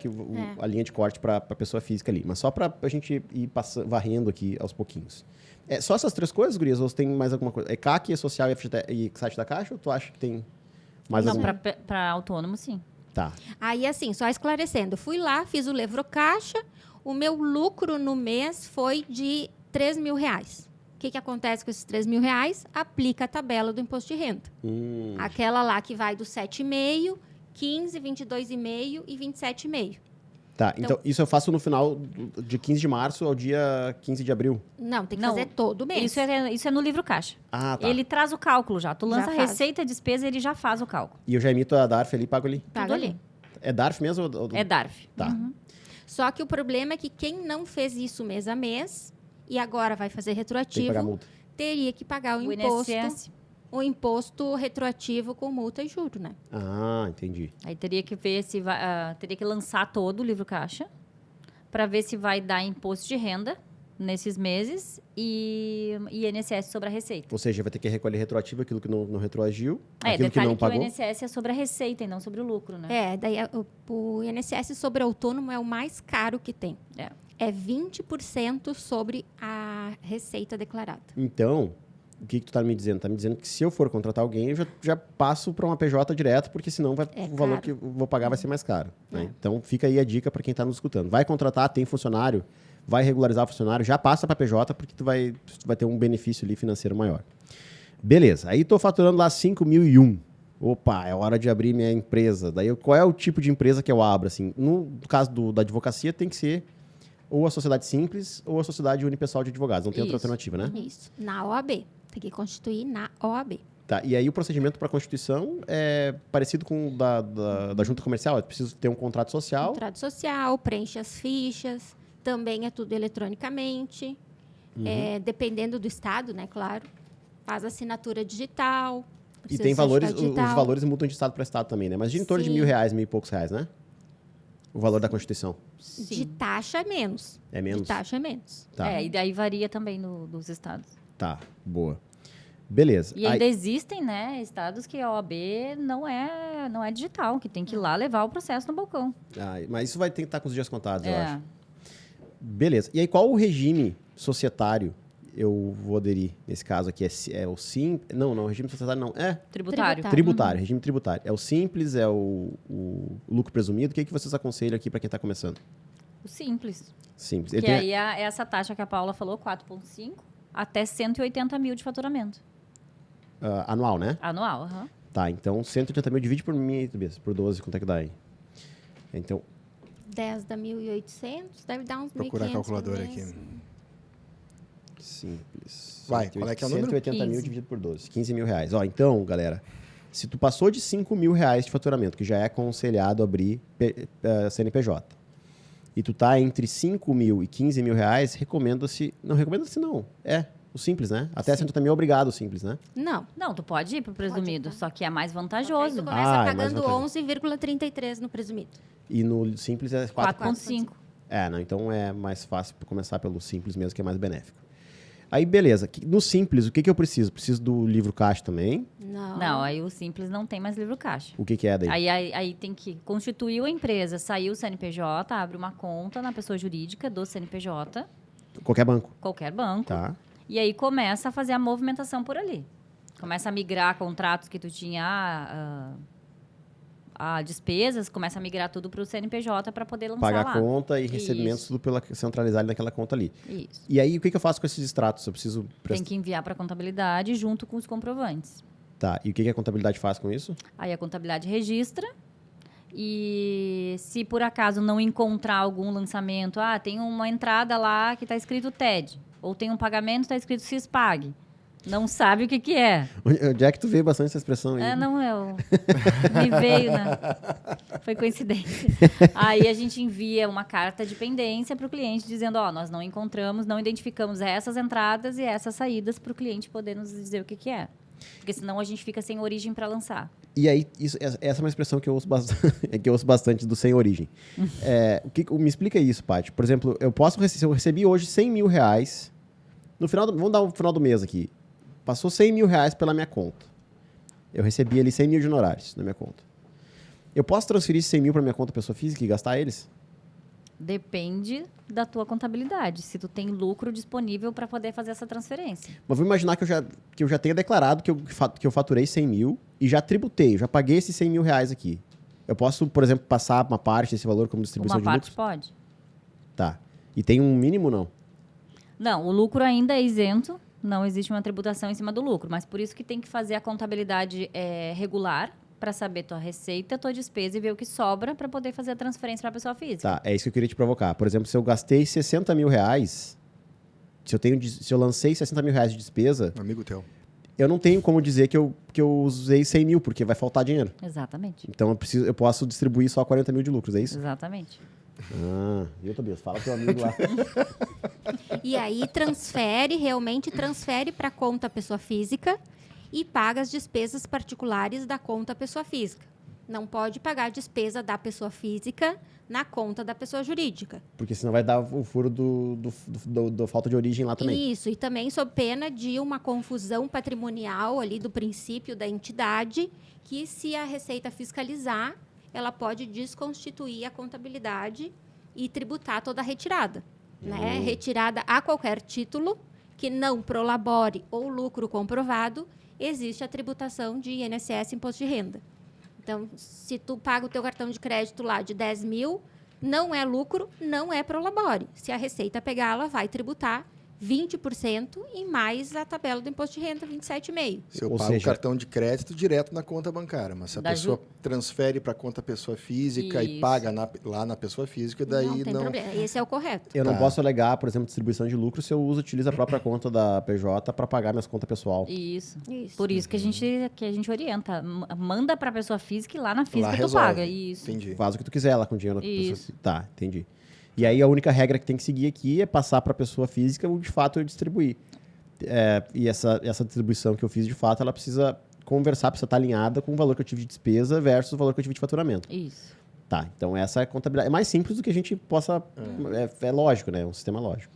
a linha de corte para a pessoa física ali. Mas só para a gente ir varrendo aqui aos pouquinhos. Só essas 3 coisas, gurias? Ou tem mais alguma coisa? ECAC, social e site da Caixa? Ou tu acha que tem mais
Não,
alguma?
para autônomo, sim.
Tá.
Aí, assim, só esclarecendo, fui lá, fiz o livro caixa, o meu lucro no mês foi de 3 mil reais. O que acontece com esses R$3.000? Aplica a tabela do imposto de renda. Aquela lá que vai do 7,5, 15, 22,5 e 27,5.
Tá, então isso eu faço no final de 15 de março ao dia 15 de abril.
Não, tem que
Não,
fazer todo mês.
Isso é no livro caixa.
Ah, tá.
Ele traz o cálculo já. Tu lança a
faz.
receita e despesa, ele já faz o cálculo.
E eu já emito a DARF ali e pago ali.
Paga
tudo
ali.
ali.
É DARF mesmo? Ou...
É DARF.
Tá.
Só que o problema é que quem não fez isso mês a mês e agora vai fazer
Tem que
retroativo,
pagar multa.
teria que pagar
O
imposto,
INSS.
o imposto retroativo com multa e juro, né?
Ah, entendi.
Aí teria que ver se vai, teria que lançar todo o livro caixa para ver se vai dar imposto de renda nesses meses e INSS sobre a receita.
Ou seja, vai ter que recolher retroativo aquilo que não retroagiu,
É,
aquilo que
detalhe
não
que o
pagou.
INSS é sobre a receita e não sobre o lucro, né?
É, daí o INSS sobre autônomo é o mais caro que tem. É 20% sobre a receita declarada.
Então, o que tu tá me dizendo? Tá me dizendo que se eu for contratar alguém, eu já passo para uma PJ direto, porque senão o valor
caro.
que eu vou pagar vai ser mais caro. Né? Então, fica aí a dica para quem está nos escutando. Vai contratar, tem funcionário, vai regularizar o funcionário, já passa para PJ, porque tu vai ter um benefício ali financeiro maior. Beleza, aí estou faturando lá 5.001. Opa, é hora de abrir minha empresa. Daí, qual é o tipo de empresa que eu abro? Assim, no caso da advocacia, tem que ser ou a sociedade simples ou a sociedade unipessoal de advogados. Não tem outra
Isso.
alternativa, né?
Isso. Na OAB. Tem que constituir na OAB.
Tá, e aí o procedimento para constituição é parecido com o da junta comercial? Eu preciso ter um contrato social.
Contrato social, preenche as fichas. Também é tudo eletronicamente. É, dependendo do estado, né? Claro. Faz assinatura digital.
E
precisa
tem valores,
certificar digital.
os valores mudam de estado para estado também, né? Mas de em torno de
Sim.
R$1.000, mil e poucos reais, né? O valor da Constituição.
De taxa é menos.
É menos?
De taxa é menos.
Tá,
É, e daí varia também dos estados.
tá, boa. Beleza.
E ainda existem, né, estados que a OAB não é digital, que tem que ir lá levar o processo no balcão.
Mas isso vai ter que estar com os dias contados, eu
É.
acho. Beleza. E aí, qual o regime societário eu vou aderir nesse caso aqui? É o Simples? Não, regime societário não. É
Tributário.
Tá.
tributário, regime tributário. É o Simples, é o lucro presumido. O que vocês aconselham aqui para quem está começando?
O simples.
Simples.
Que aí é essa taxa que a Paula falou, 4,5, até 180 mil de faturamento.
Anual, né?
Anual, aham.
Tá, então 180 mil divide por 12, quanto é que dá aí? Então,
10 dá 1.800, deve dar uns 1.500.
Procurar a calculadora
por mês.
aqui.
simples.
Vai, qual é que é o número?
180 mil
15.
dividido por 12, 15 mil reais. Ó, então, galera, se tu passou de 5 mil reais de faturamento, que já é aconselhado abrir CNPJ, e tu tá entre 5 mil e 15 mil reais, recomenda-se... Não, recomenda-se não. É, o simples, né? Até 180 mil é obrigado o simples, né?
Não.
Não, tu pode ir pro presumido,
Pode, tá.
só que é mais
Aí
vantajoso.
tu começa
é mais
pagando
vantajoso.
11,33 no presumido.
E no simples é 4.
4,5.
Não, então é mais fácil começar pelo simples mesmo, que é mais benéfico. Aí, beleza. No simples, o que eu preciso? Preciso do livro caixa também.
Não, aí o simples não tem mais livro caixa.
O que é daí?
Aí tem que constituir a empresa, sair o CNPJ, abre uma conta na pessoa jurídica do CNPJ,
Qualquer banco.
qualquer banco,
Tá.
e aí começa a fazer a movimentação por ali. Começa a migrar contratos que tu tinha a despesas, começa a migrar tudo para o CNPJ para poder lançar
Pagar
lá.
a conta e recebimentos
Isso.
tudo pela centralizado naquela conta ali.
Isso.
E aí, o que eu faço com esses extratos? Eu preciso
Tem
prestar...
que enviar para a contabilidade junto com os comprovantes.
Tá, e o que a contabilidade faz com isso?
Aí a contabilidade registra e se por acaso não encontrar algum lançamento, tem uma entrada lá que está escrito TED, ou tem um pagamento que está escrito CISPAG, não sabe o que é.
Onde é que tu vê bastante essa expressão aí?
Me veio, né? Foi coincidência. Aí a gente envia uma carta de pendência para o cliente dizendo, nós não encontramos, não identificamos essas entradas e essas saídas para o cliente poder nos dizer o que é. Porque senão a gente fica sem origem para lançar.
E aí, essa é uma expressão que eu ouço bastante, que eu ouço bastante do sem origem. Me explica isso, Paty. Por exemplo, se eu recebi hoje 100 mil reais, vamos dar o final do mês aqui. Passou 100 mil reais pela minha conta. Eu recebi ali 100 mil de honorários na minha conta. Eu posso transferir esses 100 mil para minha conta pessoa física e gastar eles?
Depende da tua contabilidade, se tu tem lucro disponível para poder fazer essa transferência.
Mas vou imaginar que eu já tenha declarado que eu faturei 100 mil e já tributei, já paguei esses 100 mil reais aqui. Eu posso, por exemplo, passar uma parte desse valor como distribuição
Uma
de
parte
lucros?
pode.
Tá. E tem um mínimo, não?
Não, o lucro ainda é isento não existe uma tributação em cima do lucro. Mas por isso que tem que fazer a contabilidade regular para saber tua receita, tua despesa e ver o que sobra para poder fazer a transferência para a pessoa física.
Tá, é isso que eu queria te provocar. Por exemplo, se eu gastei 60 mil reais, se eu lancei 60 mil reais de despesa,
Amigo teu.
eu não tenho como dizer que eu usei 100 mil, porque vai faltar dinheiro.
Exatamente.
Então eu posso distribuir só 40 mil de lucros, é isso?
Exatamente.
Viu, Tobias? Fala pro teu amigo lá.
E aí realmente transfere para conta pessoa física e paga as despesas particulares da conta pessoa física. Não pode pagar a despesa da pessoa física na conta da pessoa jurídica.
Porque senão vai dar o furo do falta de origem lá também.
Isso, e também sob pena de uma confusão patrimonial ali do princípio da entidade, que se a Receita fiscalizar, ela pode desconstituir a contabilidade e tributar toda a retirada. Né? Retirada a qualquer título que não prolabore ou lucro comprovado, existe a tributação de INSS, Imposto de Renda. Então, se tu paga o teu cartão de crédito lá de 10 mil, não é lucro, não é prolabore. Se a Receita pegar, ela vai tributar 20% e mais a tabela do Imposto de Renda, 27,5%.
Se eu
Ou
pago o
seja,
cartão de crédito direto na conta bancária, mas se a
Da
pessoa transfere para a conta pessoa física e
Isso.
paga lá na pessoa física, daí
Não tem problema. Esse é o correto.
Eu não
Tá.
posso alegar, por exemplo, distribuição de lucro se eu utilizo a própria conta da PJ para pagar minhas contas pessoal.
Isso.
Isso.
Por isso que a gente orienta. Manda para a pessoa física e lá na
lá
física tu
resolve.
paga. Isso.
Entendi.
Faz o que tu quiser lá com o dinheiro.
Isso.
Tá, entendi. E aí a única regra que tem que seguir aqui é passar para a pessoa física o de fato eu distribuir. E essa distribuição que eu fiz de fato, ela precisa conversar, precisa estar alinhada com o valor que eu tive de despesa versus o valor que eu tive de faturamento.
Isso.
Tá, então essa é a contabilidade. É mais simples do que a gente possa... É lógico, né? É um sistema lógico.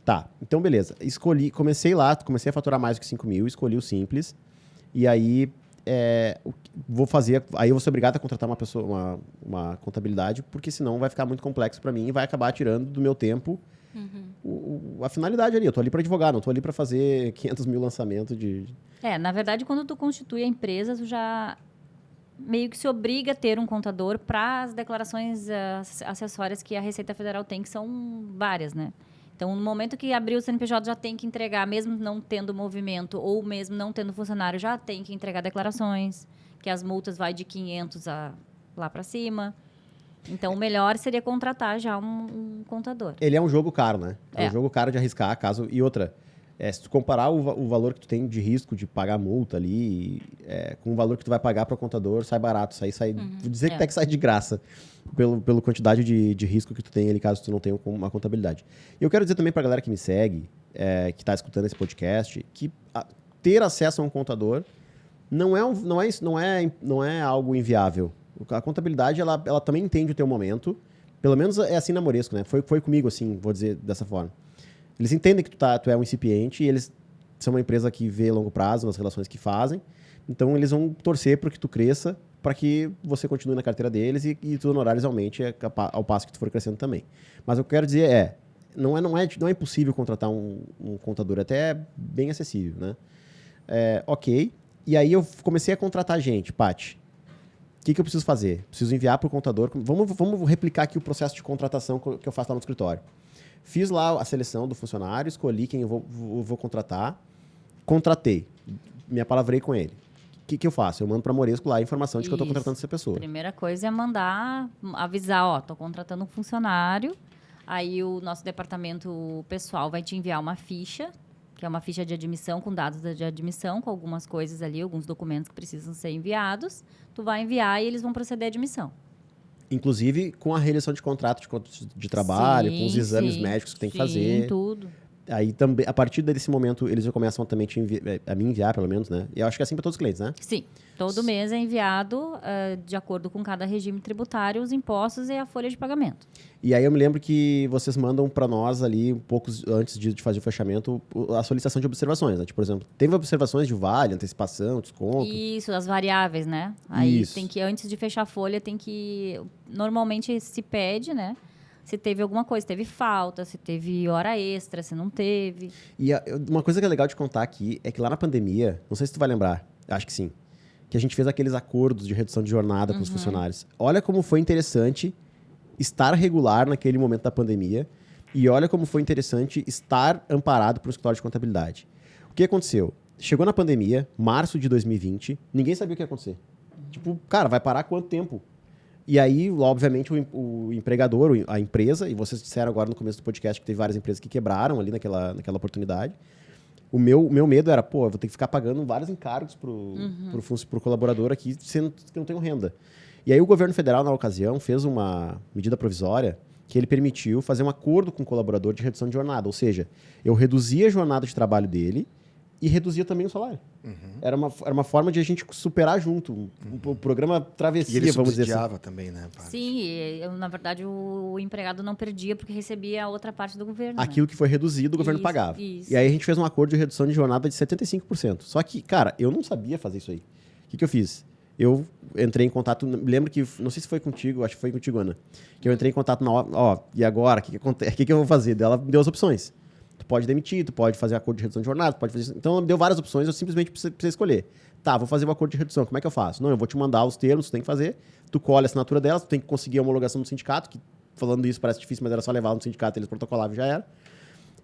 Tá, então beleza. Comecei a faturar mais do que 5 mil, escolhi o simples. E aí aí eu vou ser obrigado a contratar uma pessoa, uma contabilidade, porque senão vai ficar muito complexo para mim e vai acabar tirando do meu tempo a finalidade ali. Eu tô ali para advogar, não tô ali para fazer 500 mil lançamentos de...
Na verdade, quando tu constitui a empresa, tu já meio que se obriga a ter um contador para as declarações acessórias que a Receita Federal tem, que são várias, né? Então, no momento que abrir o CNPJ, já tem que entregar, mesmo não tendo movimento ou mesmo não tendo funcionário, já tem que entregar declarações, que as multas vai de 500 lá para cima. Então, o melhor seria contratar já um contador.
Ele é um jogo caro, né? É
É.
um jogo caro de arriscar, caso... E outra, se tu comparar o valor que tu tem de risco de pagar multa ali com o valor que tu vai pagar para o contador, sai barato. Vou dizer que até que sai de graça pela quantidade de risco que tu tem ali, caso tu não tenha uma contabilidade. E eu quero dizer também para a galera que me segue, que está escutando esse podcast, que ter acesso a um contador não é algo inviável. A contabilidade, ela também entende o teu momento. Pelo menos é assim na Moresco, né? Foi comigo, assim, vou dizer dessa forma. Eles entendem que tu é um incipiente e eles são uma empresa que vê longo prazo nas relações que fazem. Então, eles vão torcer para que tu cresça, para que você continue na carteira deles e os honorários aumente ao passo que tu for crescendo também. Mas o que eu quero dizer não é impossível contratar um contador, até é bem acessível, né? Ok. E aí eu comecei a contratar gente, Paty. O que eu preciso fazer? Preciso enviar para o contador. Vamos replicar aqui o processo de contratação que eu faço lá no escritório. Fiz lá a seleção do funcionário, escolhi quem eu vou contratar, contratei, me apalavrei com ele. O que eu faço? Eu mando para Moresco lá a informação de que eu estou contratando essa pessoa.
Primeira coisa é avisar, tô contratando um funcionário, aí o nosso departamento pessoal vai te enviar uma ficha, que é uma ficha de admissão com dados de admissão, com algumas coisas ali, alguns documentos que precisam ser enviados. Tu vai enviar e eles vão proceder à admissão.
Inclusive com a realização de contrato de trabalho,
Sim,
com os exames
sim,
médicos que tem que
sim,
fazer.
tudo.
Aí também, a partir desse momento, eles já começam também a me enviar, pelo menos, né? E eu acho que é assim para todos os clientes, né?
Sim, todo mês é enviado, de acordo com cada regime tributário, os impostos e a folha de pagamento.
E aí eu me lembro que vocês mandam para nós ali, um pouco antes de fazer o fechamento, a solicitação de observações, né? Tipo, por exemplo, teve observações de vale, antecipação, desconto.
Isso, as variáveis, né? Aí
Isso.
tem que, antes de fechar a folha, normalmente se pede, né? Se teve alguma coisa, se teve falta, se teve hora extra, se não teve.
E uma coisa que é legal de contar aqui é que lá na pandemia, não sei se tu vai lembrar, acho que sim, que a gente fez aqueles acordos de redução de jornada com os funcionários. Olha como foi interessante estar regular naquele momento da pandemia e olha como foi interessante estar amparado por um escritório de contabilidade. O que aconteceu? Chegou na pandemia, março de 2020, ninguém sabia o que ia acontecer. Tipo, cara, vai parar quanto tempo? E aí, obviamente, o empregador, a empresa, e vocês disseram agora no começo do podcast que teve várias empresas que quebraram ali naquela oportunidade. O meu medo era, pô, eu vou ter que ficar pagando vários encargos pro colaborador aqui, sendo que eu não tenho renda. E aí o governo federal, na ocasião, fez uma medida provisória que ele permitiu fazer um acordo com o colaborador de redução de jornada. Ou seja, eu reduzia a jornada de trabalho dele e reduzia também o salário. Era uma forma de a gente superar junto. O programa
E
Travessia,
ele
vamos dizer assim.
subsidiava também, né? parte.
Sim, na verdade, o empregado não perdia porque recebia a outra parte do governo.
Aquilo que foi reduzido, o governo
Isso,
pagava.
isso.
E aí a gente fez um acordo de redução de jornada de 75%. Só que, cara, eu não sabia fazer isso aí. O que eu fiz? Eu entrei em contato, lembro que, não sei se foi contigo, acho que foi contigo, Ana, que eu entrei em contato na hora, ó, e agora, o que acontece? O que eu vou fazer? Ela me deu as opções. Tu pode demitir, tu pode fazer acordo de redução de jornada, tu pode fazer isso. Então, ela me deu várias opções, eu simplesmente precisei escolher. Tá, vou fazer um acordo de redução, como é que eu faço? Não, eu vou te mandar os termos, tu tem que fazer, tu colhe a assinatura delas, tu tem que conseguir a homologação do sindicato, que falando isso parece difícil, mas era só levar no sindicato, eles protocolavam e já era.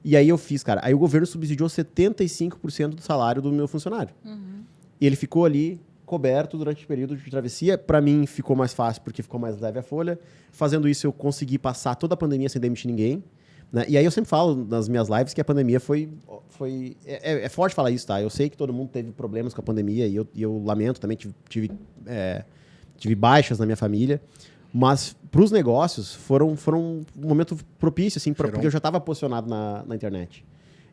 E aí eu fiz, cara, aí o governo subsidiou 75% do salário do meu funcionário. E ele ficou ali coberto durante o período de travessia. Para mim ficou mais fácil porque ficou mais leve a folha. Fazendo isso eu consegui passar toda a pandemia sem demitir ninguém, né? E aí eu sempre falo nas minhas lives que a pandemia é forte falar isso, tá? Eu sei que todo mundo teve problemas com a pandemia e eu lamento também, tive baixas na minha família, mas para os negócios foram um momento propício, assim, porque eu já estava posicionado na internet.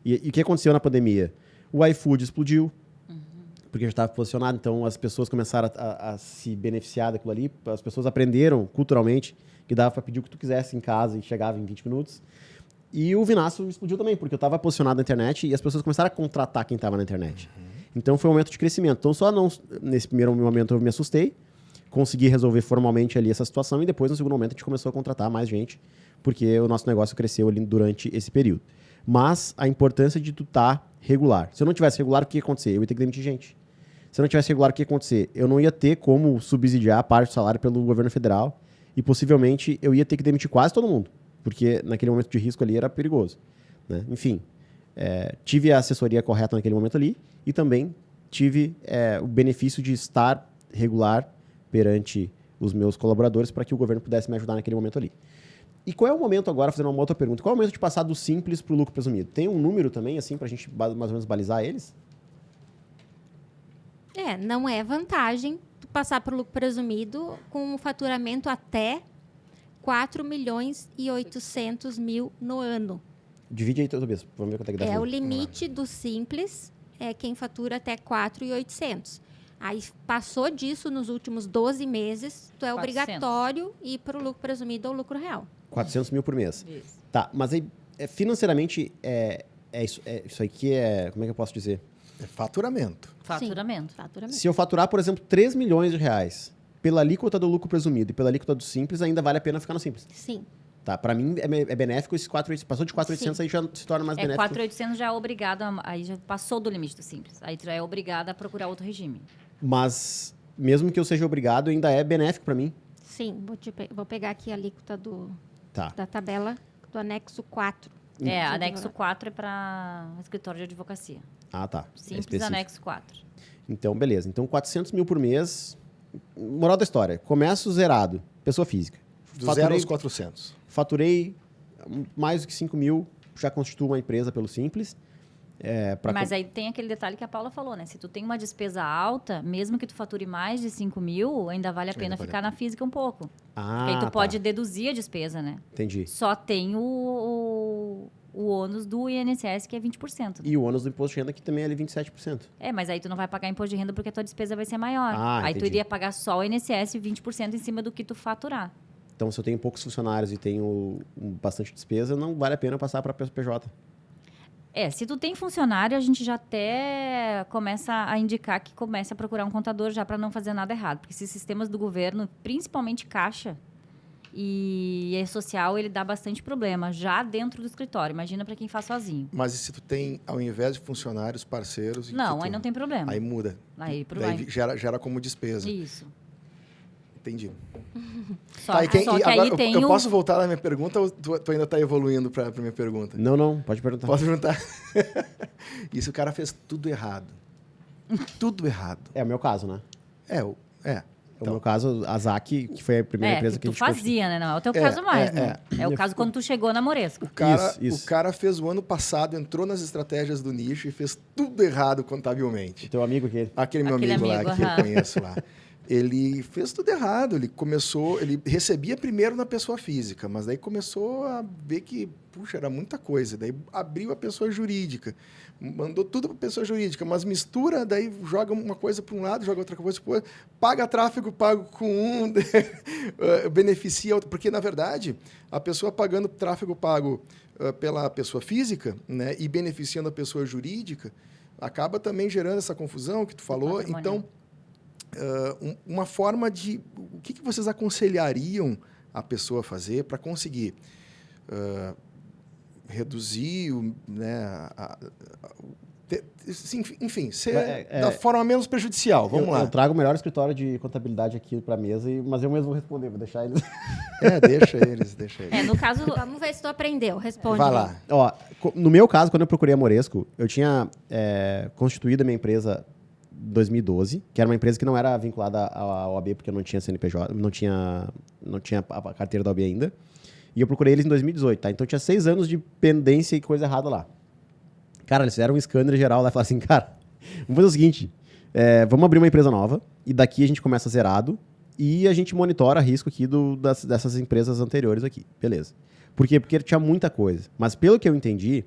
E o que aconteceu na pandemia? O iFood explodiu, porque já estava posicionado, então as pessoas começaram a se beneficiar daquilo ali, as pessoas aprenderam culturalmente que dava para pedir o que tu quisesse em casa e chegava em 20 minutos. E o Vinaço explodiu também, porque eu estava posicionado na internet e as pessoas começaram a contratar quem estava na internet. Então foi um momento de crescimento. Então nesse primeiro momento eu me assustei, consegui resolver formalmente ali essa situação e depois no segundo momento a gente começou a contratar mais gente, porque o nosso negócio cresceu ali durante esse período. Mas a importância de tu estar regular. Se eu não tivesse regular, o que ia acontecer? Eu ia ter que demitir gente. Se eu não tivesse regular, o que ia acontecer? Eu não ia ter como subsidiar a parte do salário pelo governo federal e possivelmente eu ia ter que demitir quase todo mundo, porque naquele momento de risco ali era perigoso, né? Enfim, tive a assessoria correta naquele momento ali e também tive o benefício de estar regular perante os meus colaboradores para que o governo pudesse me ajudar naquele momento ali. E qual é o momento agora, fazendo uma outra pergunta, qual é o momento de passar do simples para o lucro presumido? Tem um número também, assim, para a gente mais ou menos balizar eles?
Não é vantagem tu passar para o lucro presumido com um faturamento até 4.800.000 no ano.
Divide aí toda vez, vamos ver quanto é que dá.
O limite do simples é quem fatura até 4.800. Aí passou disso nos últimos 12 meses, tu é
400.
obrigatório ir para o lucro presumido ou lucro real.
400 mil por mês.
Isso.
Tá, mas aí, financeiramente, isso aqui como é que eu posso dizer?
É faturamento.
Faturamento.
Sim, faturamento.
Se eu faturar, por exemplo, 3 milhões de reais pela alíquota do lucro presumido e pela alíquota do simples, ainda vale a pena ficar no simples.
Sim.
Tá, para mim é benéfico esses 4.800. Passou de 4.800,
Sim.
aí já se torna mais benéfico.
4.800 já é obrigado, aí já passou do limite do simples. Aí tu é obrigado a procurar outro regime.
Mas, mesmo que eu seja obrigado, ainda é benéfico para mim.
Sim, vou pegar aqui a alíquota
Tá.
da tabela do anexo 4.
Anexo 4 é para escritório de advocacia.
Ah, tá.
Simples,
específico.
anexo 4.
Então, beleza. Então, 400 mil por mês. Moral da história. Começo zerado. Pessoa física.
Do 0 aos 400.
Faturei mais do que 5 mil. Já constituo uma empresa pelo Simples.
Mas aí tem aquele detalhe que a Paula falou, né? Se tu tem uma despesa alta, mesmo que tu fature mais de 5 mil, ainda vale a pena ficar na física um pouco. Porque aí tu pode deduzir a despesa, né?
Entendi.
Só tem o ônus do INSS, que é 20%.
E o ônus do imposto de renda, que também é ali 27%.
Mas aí tu não vai pagar imposto de renda porque a tua despesa vai ser maior. Aí tu
Entendi.
iria pagar só o INSS 20% em cima do que tu faturar.
Então, se eu tenho poucos funcionários e tenho bastante despesa, não vale a pena passar para PJ.
Se tu tem funcionário, a gente já até começa a indicar que comece a procurar um contador já para não fazer nada errado. Porque esses sistemas do governo, principalmente Caixa e social, ele dá bastante problema já dentro do escritório. Imagina para quem faz sozinho.
Mas e se tu tem, ao invés de funcionários, parceiros...
Não, aí não tem problema.
Aí muda.
Aí
Daí gera como despesa.
Isso.
Entendi.
Só,
Tá,
só que
agora,
aí tem
eu
o...
posso voltar na minha pergunta ou tu ainda está evoluindo para a minha pergunta?
Não, pode perguntar.
Posso perguntar? Isso, o cara fez tudo errado. Tudo errado.
É o meu caso, né?
É.
O meu caso, a ZAC, que foi a primeira empresa
que
que a
tu
gente construiu.
fazia, né? Não é o teu caso mais, né?
é.
É o caso quando tu chegou na Moresco.
Isso.
O cara fez o ano passado, entrou nas estratégias do nicho e fez tudo errado contabilmente.
O teu amigo aquele.
Aquele meu
Aquele
amigo lá,
amigo,
que eu
aham.
conheço lá. Ele fez tudo errado. Ele recebia primeiro na pessoa física, mas daí começou a ver que, puxa, era muita coisa. Daí abriu a pessoa jurídica, mandou tudo para a pessoa jurídica, mas mistura, daí joga uma coisa para um lado, joga outra coisa para o outro, paga tráfego pago com um, beneficia outro. Porque, na verdade, a pessoa pagando tráfego pago pela pessoa física, né, e beneficiando a pessoa jurídica, acaba também gerando essa confusão que tu falou. Então, uma forma de... O que vocês aconselhariam a pessoa a fazer para conseguir reduzir, né, enfim, ser da forma menos prejudicial? Vamos lá.
Eu trago o melhor escritório de contabilidade aqui para a mesa, mas eu mesmo vou responder, vou deixar eles...
Deixa eles.
No caso...
Vamos ver se tu aprendeu. Responde.
Vai lá.
Ó, no meu caso, quando eu procurei a Moresco, eu tinha constituído a minha empresa em 2012, que era uma empresa que não era vinculada à OAB, porque eu não tinha CNPJ, não tinha a carteira da OAB ainda. E eu procurei eles em 2018, tá? Então tinha 6 anos de pendência e coisa errada lá. Cara, eles fizeram um escândalo geral lá e falaram assim, cara, vamos fazer o seguinte, vamos abrir uma empresa nova e daqui a gente começa zerado e a gente monitora risco aqui dessas empresas anteriores aqui. Beleza. Por quê? Porque tinha muita coisa. Mas pelo que eu entendi,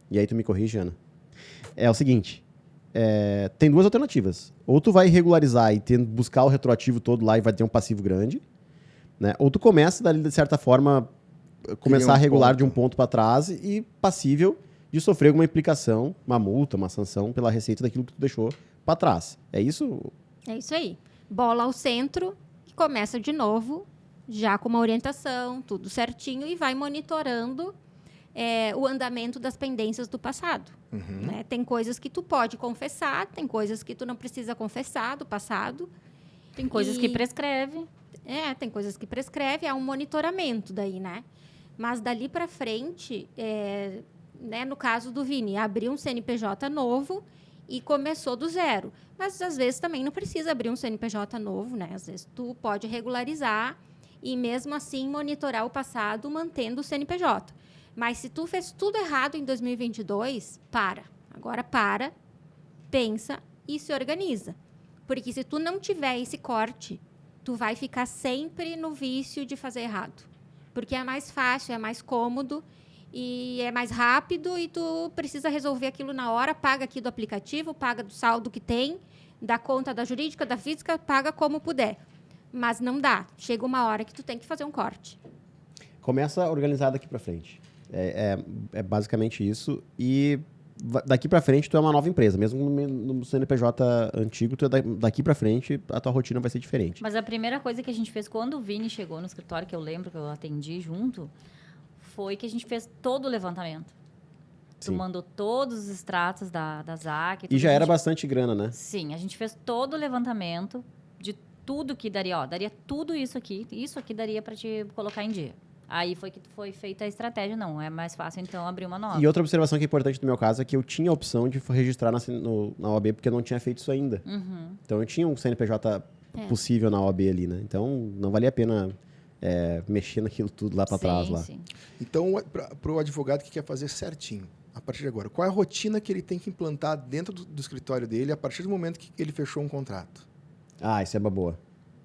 e aí tu me corrige, Ana, é o seguinte, tem 2 alternativas. Ou tu vai regularizar e buscar o retroativo todo lá e vai ter um passivo grande, né? Ou tu começa, de certa forma, começar a regular de um ponto para trás e passível de sofrer alguma implicação, uma multa, uma sanção pela receita daquilo que tu deixou para trás. É isso?
É isso aí. Bola ao centro, e começa de novo, já com uma orientação, tudo certinho, e vai monitorando o andamento das pendências do passado. Né? Tem coisas que tu pode confessar, tem coisas que tu não precisa confessar do passado.
Tem coisas que prescreve.
Tem coisas que prescreve, é um monitoramento daí, né? Mas dali para frente, né, no caso do Vini, abriu um CNPJ novo e começou do zero. Mas, às vezes, também não precisa abrir um CNPJ novo, né? Às vezes, tu pode regularizar e, mesmo assim, monitorar o passado mantendo o CNPJ. Mas, se tu fez tudo errado em 2022, para. Agora, pensa e se organiza. Porque, se tu não tiver esse corte, tu vai ficar sempre no vício de fazer errado. Porque é mais fácil, é mais cômodo e é mais rápido e tu precisa resolver aquilo na hora, paga aqui do aplicativo, paga do saldo que tem, da conta da jurídica, da física, paga como puder. Mas não dá. Chega uma hora que tu tem que fazer um corte.
Começa organizado daqui para frente. É basicamente isso. E daqui para frente tu é uma nova empresa. Mesmo no CNPJ antigo, tu daqui para frente a tua rotina vai ser diferente.
Mas a primeira coisa que a gente fez quando o Vini chegou no escritório, que eu lembro que eu atendi junto, foi que a gente fez todo o levantamento. Tu mandou todos os extratos da ZAC.
E já era bastante grana, né?
Sim, a gente fez todo o levantamento de tudo que daria. Daria tudo isso aqui daria para te colocar em dia. Aí foi que foi feita a estratégia. Não, é mais fácil, então, abrir uma nova.
E outra observação que é importante no meu caso é que eu tinha a opção de registrar na OAB, porque eu não tinha feito isso ainda. Então, eu tinha um CNPJ possível na OAB ali, né? Então, não valia a pena mexer naquilo tudo lá para trás. Lá.
Sim. Então, para o advogado que quer fazer certinho, a partir de agora, qual é a rotina que ele tem que implantar dentro do escritório dele a partir do momento que ele fechou um contrato?
Isso é uma boa.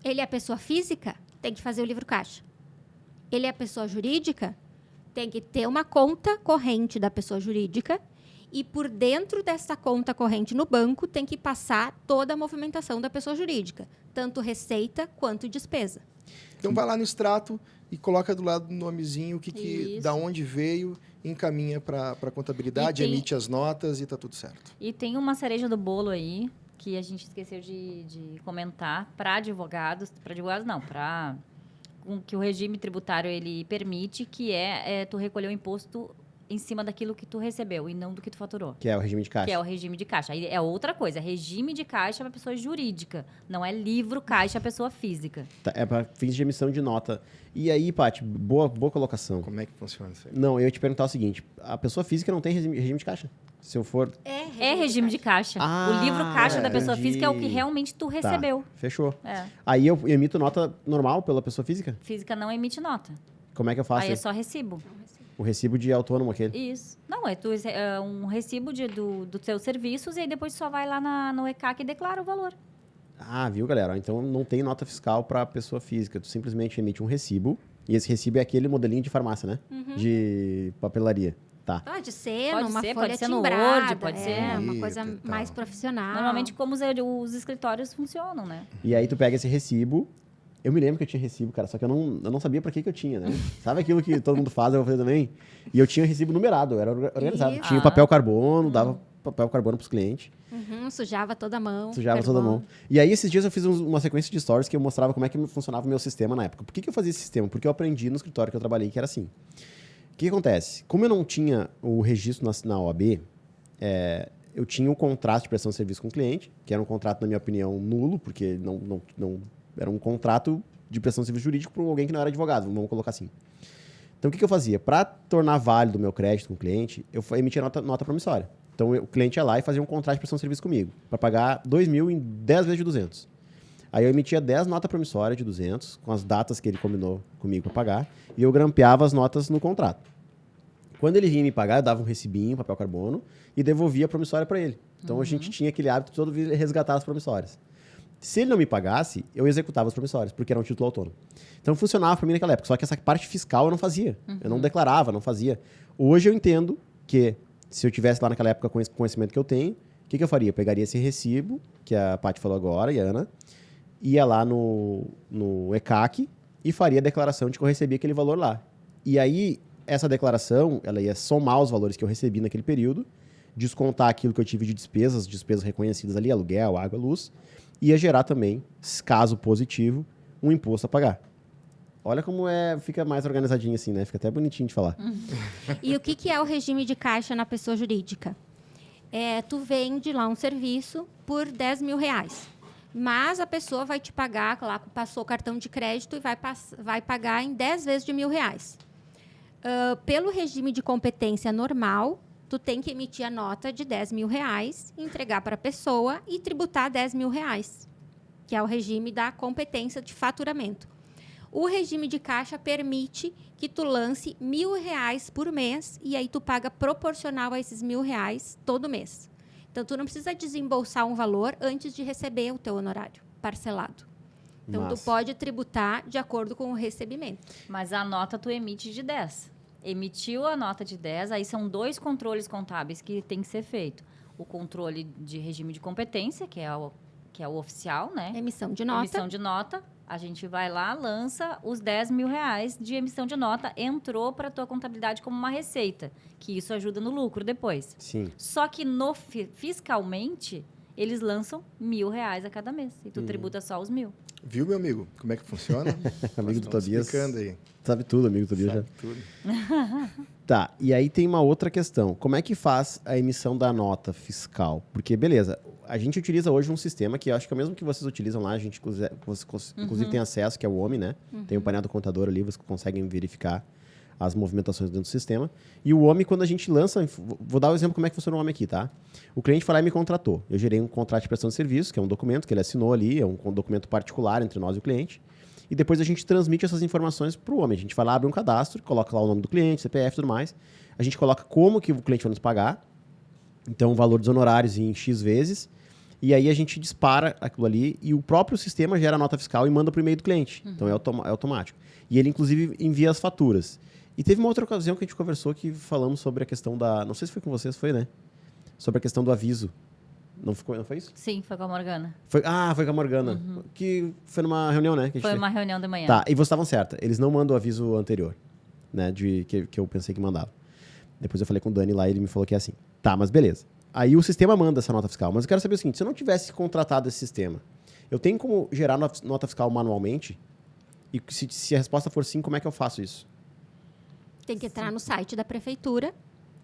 Ele é pessoa física, tem que fazer o livro caixa. Ele é pessoa jurídica, tem que ter uma conta corrente da pessoa jurídica e por dentro dessa conta corrente no banco tem que passar toda a movimentação da pessoa jurídica, tanto receita quanto despesa.
Então vai lá no extrato e coloca do lado do nomezinho da onde veio, encaminha para a contabilidade, emite as notas e está tudo certo.
E tem uma cereja do bolo aí que a gente esqueceu de comentar para advogados não, que o regime tributário ele permite, que tu recolher o imposto em cima daquilo que tu recebeu e não do que tu faturou.
Que é o regime de caixa.
Que é o regime de caixa. Aí é outra coisa. Regime de caixa para pessoa jurídica. Não é livro caixa pessoa física.
Tá, é para fins de emissão de nota. E aí, Paty, boa colocação.
Como é que funciona isso aí?
Não, eu ia te perguntar o seguinte. A pessoa física não tem regime de caixa? Se eu for...
É regime de caixa.
Ah,
O livro caixa da pessoa
entendi.
física é o que realmente tu recebeu.
Fechou.
É.
Aí eu emito nota normal pela pessoa física?
Física não emite nota.
Como é que eu faço?
Aí é só recibo.
O recibo de autônomo aquele?
Isso. Não, é um recibo dos seus serviços e aí depois só vai lá no ECAC e declara o valor.
Ah, viu, galera? Então não tem nota fiscal para pessoa física. Tu simplesmente emite um recibo. E esse recibo é aquele modelinho de farmácia, né? De papelaria. Tá.
Pode ser
Pode
numa
ser,
folha
pode ser no
timbrada,
Word, pode ser.
uma
Isso,
coisa
tal.
mais profissional.
Normalmente como os escritórios funcionam, né?
E aí tu pega esse recibo. Eu me lembro que eu tinha recibo, cara, só que eu não sabia pra que eu tinha, né? Sabe aquilo que todo mundo faz, eu vou fazer também? E eu tinha recibo numerado, eu era organizado.
Isso.
Tinha papel carbono, dava papel carbono pros clientes,
Sujava toda a mão.
sujava
super
toda a
bom.
mão. E aí esses dias eu fiz uma sequência de stories que eu mostrava como é que funcionava o meu sistema na época. Por que eu fazia esse sistema? Porque eu aprendi no escritório que eu trabalhei que era assim. O que acontece? Como eu não tinha o registro na OAB, eu tinha um contrato de prestação de serviço com o cliente, que era um contrato, na minha opinião, nulo, porque não era um contrato de prestação de serviço jurídico para alguém que não era advogado, vamos colocar assim. Então, o que eu fazia? Para tornar válido o meu crédito com o cliente, eu emitia nota promissória. Então, o cliente ia lá e fazia um contrato de prestação de serviço comigo, para pagar 2.000 em 10 vezes de 200. Aí eu emitia 10 notas promissórias de 200, com as datas que ele combinou comigo para pagar, e eu grampeava as notas no contrato. Quando ele vinha me pagar, eu dava um recibinho, papel carbono, e devolvia a promissória para ele. Então, a gente tinha aquele hábito de todo dia resgatar as promissórias. Se ele não me pagasse, eu executava os promissórios, porque era um título autônomo. Então, funcionava para mim naquela época. Só que essa parte fiscal eu não fazia. Eu não declarava, não fazia. Hoje eu entendo que, se eu tivesse lá naquela época com esse conhecimento que eu tenho, o que eu faria? Eu pegaria esse recibo, que a Paty falou agora, e a Ana, ia lá no ECAC e faria a declaração de que eu recebi aquele valor lá. E aí, essa declaração, ela ia somar os valores que eu recebi naquele período, descontar aquilo que eu tive de despesas reconhecidas ali, aluguel, água, luz, ia gerar também, caso positivo, um imposto a pagar. Olha como fica mais organizadinho assim, né? Fica até bonitinho de falar.
E o que é o regime de caixa na pessoa jurídica? Tu vende lá um serviço por R$10.000, mas a pessoa vai te pagar, lá passou o cartão de crédito e vai pagar em 10 vezes de R$1.000. Pelo regime de competência normal, tu tem que emitir a nota de R$10.000, entregar para a pessoa e tributar R$10.000, que é o regime da competência de faturamento. O regime de caixa permite que tu lance R$1.000 por mês e aí tu paga proporcional a esses R$1.000 todo mês. Então, tu não precisa desembolsar um valor antes de receber o teu honorário parcelado. Então, tu
Massa.
pode tributar de acordo com o recebimento.
Mas a nota tu emite de 10. Emitiu a nota de 10, aí são 2 controles contábeis que tem que ser feito. O controle de regime de competência, que é o oficial, né?
Emissão de nota.
Emissão de nota. A gente vai lá, lança os R$10.000 de emissão de nota, entrou para a tua contabilidade como uma receita, que isso ajuda no lucro depois.
Sim.
Só que fiscalmente, eles lançam R$1.000 a cada mês, e tu tributa só os 1.000.
Viu, meu amigo? Como é que funciona?
Amigo do
Nós estamos
Tobias.
explicando aí.
Sabe tudo, amigo do Tobias.
Sabe tudo.
Tá, e aí tem uma outra questão. Como é que faz a emissão da nota fiscal? Porque, beleza, a gente utiliza hoje um sistema que eu acho que é o mesmo que vocês utilizam lá, a gente inclusive tem acesso, que é o OMI, né? Tem o painel do contador ali, vocês conseguem verificar as movimentações dentro do sistema. E o OMI, quando a gente lança... Vou dar o exemplo como é que funciona o OMI aqui, tá? O cliente foi lá e me contratou. Eu gerei um contrato de prestação de serviço, que é um documento que ele assinou ali, é um documento particular entre nós e o cliente. E depois a gente transmite essas informações para o OMI. A gente vai lá, abre um cadastro, coloca lá o nome do cliente, CPF e tudo mais. A gente coloca como que o cliente vai nos pagar. Então, o valor dos honorários em X vezes. E aí a gente dispara aquilo ali e o próprio sistema gera a nota fiscal e manda para o e-mail do cliente. Então, é automático. E ele, inclusive, envia as faturas. E teve uma outra ocasião que a gente conversou que falamos sobre a questão da... Não sei se foi com vocês, foi, né? Sobre a questão do aviso. Não foi isso?
Sim, foi com a Morgana.
Foi com a Morgana. Que foi numa reunião, né? Que a gente
Foi
fez.
uma reunião de manhã.
Tá, e vocês estavam certa. Eles não mandam o aviso anterior, né? Que eu pensei que mandava. Depois eu falei com o Dani lá e ele me falou que é assim. Tá, mas beleza. Aí o sistema manda essa nota fiscal. Mas eu quero saber o seguinte, se eu não tivesse contratado esse sistema, eu tenho como gerar nota fiscal manualmente? E se a resposta for sim, como é que eu faço isso?
Tem que entrar no site da prefeitura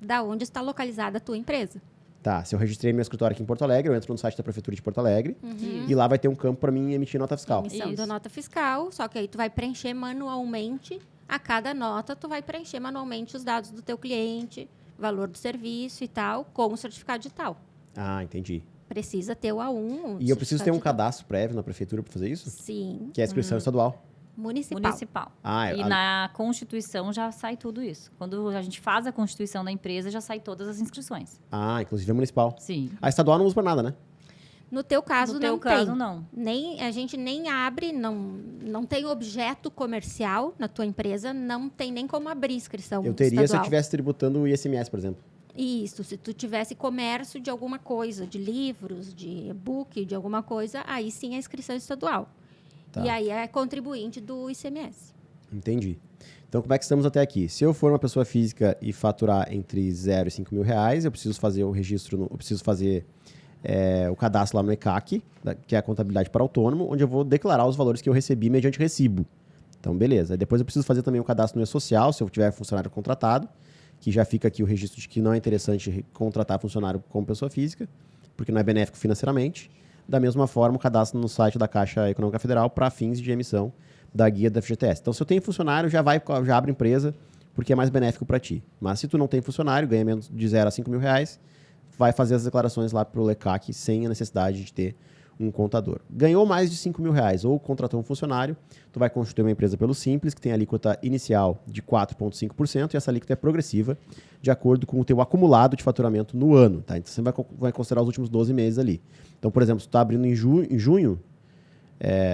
da onde está localizada a tua empresa.
Tá, se eu registrei meu escritório aqui em Porto Alegre, eu entro no site da Prefeitura de Porto Alegre
Isso.
e lá vai ter um campo para mim emitir nota fiscal.
Emissão
Isso.
da nota fiscal, só que aí tu vai preencher manualmente, a cada nota tu vai preencher manualmente os dados do teu cliente, valor do serviço e tal, com o certificado digital.
Ah, entendi.
Precisa ter o A1.
E eu preciso ter um
certificado
cadastro prévio na Prefeitura para fazer isso?
digital. Sim,
Que é a inscrição estadual.
municipal.
Municipal.
Ah,
E na Constituição já sai tudo isso. Quando a gente faz a Constituição da empresa, já sai todas as inscrições.
inclusive é municipal.
Sim.
A estadual não usa para nada, né?
No teu caso,
No
não
teu caso,
tem.
não.
A gente nem abre, não tem objeto comercial na tua empresa, não tem nem como abrir inscrição
Eu teria se eu
estadual.
estivesse tributando o ICMS, por exemplo.
Isso, se tu tivesse comércio de alguma coisa, de livros, de e-book, de alguma coisa, aí sim é inscrição estadual.
Tá.
E aí é contribuinte do ICMS.
Entendi. Então, como é que estamos até aqui? Se eu for uma pessoa física e faturar entre 0 e 5 mil reais, eu preciso fazer o registro, eu preciso fazer o cadastro lá no ECAC, que é a contabilidade para autônomo, onde eu vou declarar os valores que eu recebi mediante recibo. Então, beleza. Depois eu preciso fazer também o cadastro no E-Social, se eu tiver funcionário contratado, que já fica aqui o registro de que não é interessante contratar funcionário como pessoa física, porque não é benéfico financeiramente. Da mesma forma, o cadastro no site da Caixa Econômica Federal para fins de emissão da guia da FGTS. Então, se eu tenho funcionário, já abre empresa, porque é mais benéfico para ti. Mas se tu não tem funcionário, ganha menos de 0 a 5 mil reais, vai fazer as declarações lá para o ECAC sem a necessidade de ter um contador. Ganhou mais de 5 mil reais ou contratou um funcionário, tu vai constituir uma empresa pelo Simples, que tem alíquota inicial de 4,5%, e essa alíquota é progressiva, de acordo com o teu acumulado de faturamento no ano. Tá? Então, você vai considerar os últimos 12 meses ali. Então, por exemplo, se tu está abrindo em junho,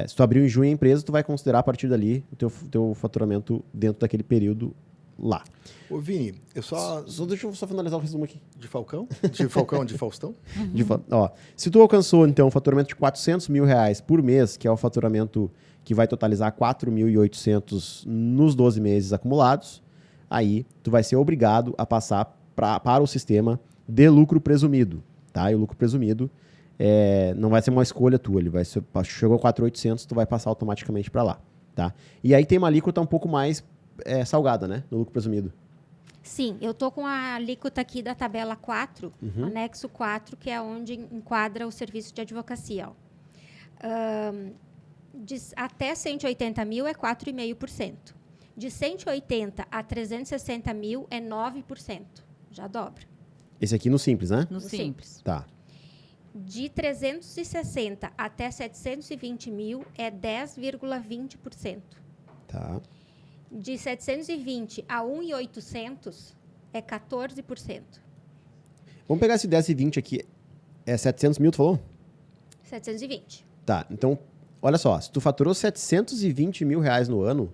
se tu abriu em junho a empresa, tu vai considerar a partir dali o teu faturamento dentro daquele período lá.
Ô, Vini,
Deixa eu só finalizar o resumo aqui.
De Falcão? De Falcão, de Faustão?
Se tu alcançou, então, um faturamento de 400 mil reais por mês, que é o faturamento que vai totalizar 4.800 nos 12 meses acumulados, aí tu vai ser obrigado a passar para o sistema de lucro presumido. Tá? E o lucro presumido não vai ser uma escolha tua. Ele vai ser, chegou a 4.800, tu vai passar automaticamente para lá. Tá? E aí tem uma alíquota um pouco mais salgada, né? No lucro presumido.
Sim, eu tô com a alíquota aqui da tabela 4, anexo 4, que é onde enquadra o serviço de advocacia. Ó. Até 180 mil é 4,5%. De 180 a 360 mil é 9%. Já dobra.
Esse aqui no Simples, né?
No Simples.
Tá.
De 360 até 720 mil é 10,20%.
Tá.
De 720 a 1.800 é 14%.
Vamos pegar esse 10 e 20 aqui. É 700 mil, tu falou?
720.
Tá, então, olha só. Se tu faturou 720 mil reais no ano,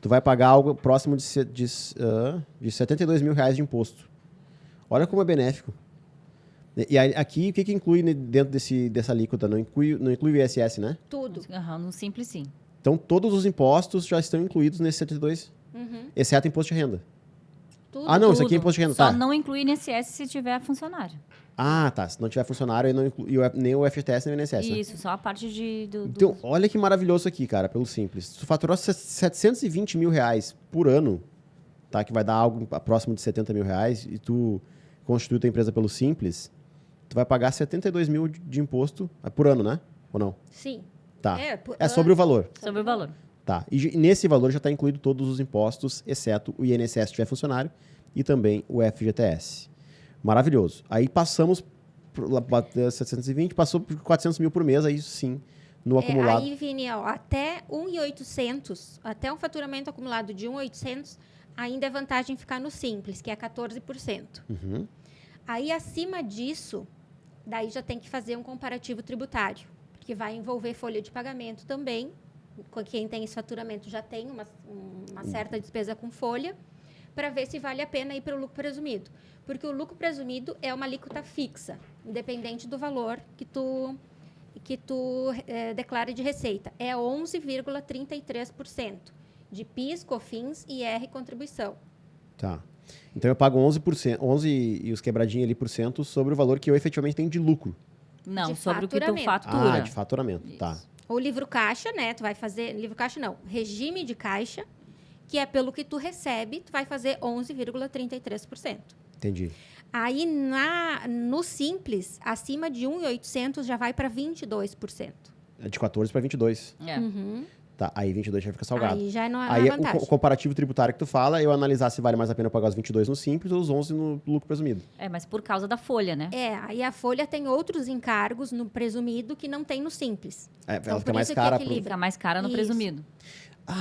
tu vai pagar algo próximo de 72 mil reais de imposto. Olha como é benéfico. E aí, aqui, o que inclui dentro dessa alíquota? Não inclui o ISS, né?
Tudo.
No Simples, sim.
Então, todos os impostos já estão incluídos nesse 72, exceto imposto de renda.
Tudo.
Ah, não, isso aqui é imposto de renda,
Só
tá.
não inclui INSS se tiver funcionário.
Ah, tá. Se não tiver funcionário, aí não inclui nem o FGTS nem o INSS, né?
Isso, só a parte do...
Então, olha que maravilhoso isso aqui, cara, pelo Simples. Se tu faturou 720 mil reais por ano, tá? Que vai dar algo próximo de 70 mil reais, e tu constitui tua empresa pelo Simples, tu vai pagar 72 mil de imposto por ano, né? Ou não?
Sim.
Tá.
por
É sobre o valor.
sobre o valor.
Tá. E nesse valor já está incluído todos os impostos, exceto o INSS se tiver funcionário e também o FGTS. Maravilhoso. Aí passamos por 720, passou por 400 mil por mês, aí sim, no acumulado.
Aí, Vini, ó, até 1.800, até um faturamento acumulado de 1.800, ainda é vantagem ficar no Simples, que é 14%. Aí, acima disso, daí já tem que fazer um comparativo tributário, porque vai envolver folha de pagamento também. Quem tem esse faturamento já tem uma certa despesa com folha, para ver se vale a pena ir para o lucro presumido. Porque o lucro presumido é uma alíquota fixa, independente do valor que tu declara de receita. É 11,33% de PIS, COFINS e IR contribuição.
Tá. Então eu pago 11%, 11 e os quebradinhos ali por cento sobre o valor que eu efetivamente tenho de lucro.
Não,
De
sobre o que tu
faturamento.
fatura.
Ah, de faturamento, tá.
O livro caixa, né? Tu vai fazer... Livro caixa não. Regime de caixa, que é pelo que tu recebe, tu vai fazer 11,33%.
Entendi.
Aí, no Simples, acima de 1.800 já vai para 22%.
É de 14 para 22.
É.
Uhum.
Tá, aí 22 já fica salgado.
Aí já não é
Aí
vantagem.
o comparativo tributário que tu fala, eu analisar se vale mais a pena pagar os 22 no Simples ou os 11 no lucro presumido.
Mas por causa da folha, né?
Aí a folha tem outros encargos no presumido que não tem no Simples.
Ela
Então,
fica
por
mais
isso que
cara.
equilibra.
Fica mais cara no
Isso.
presumido.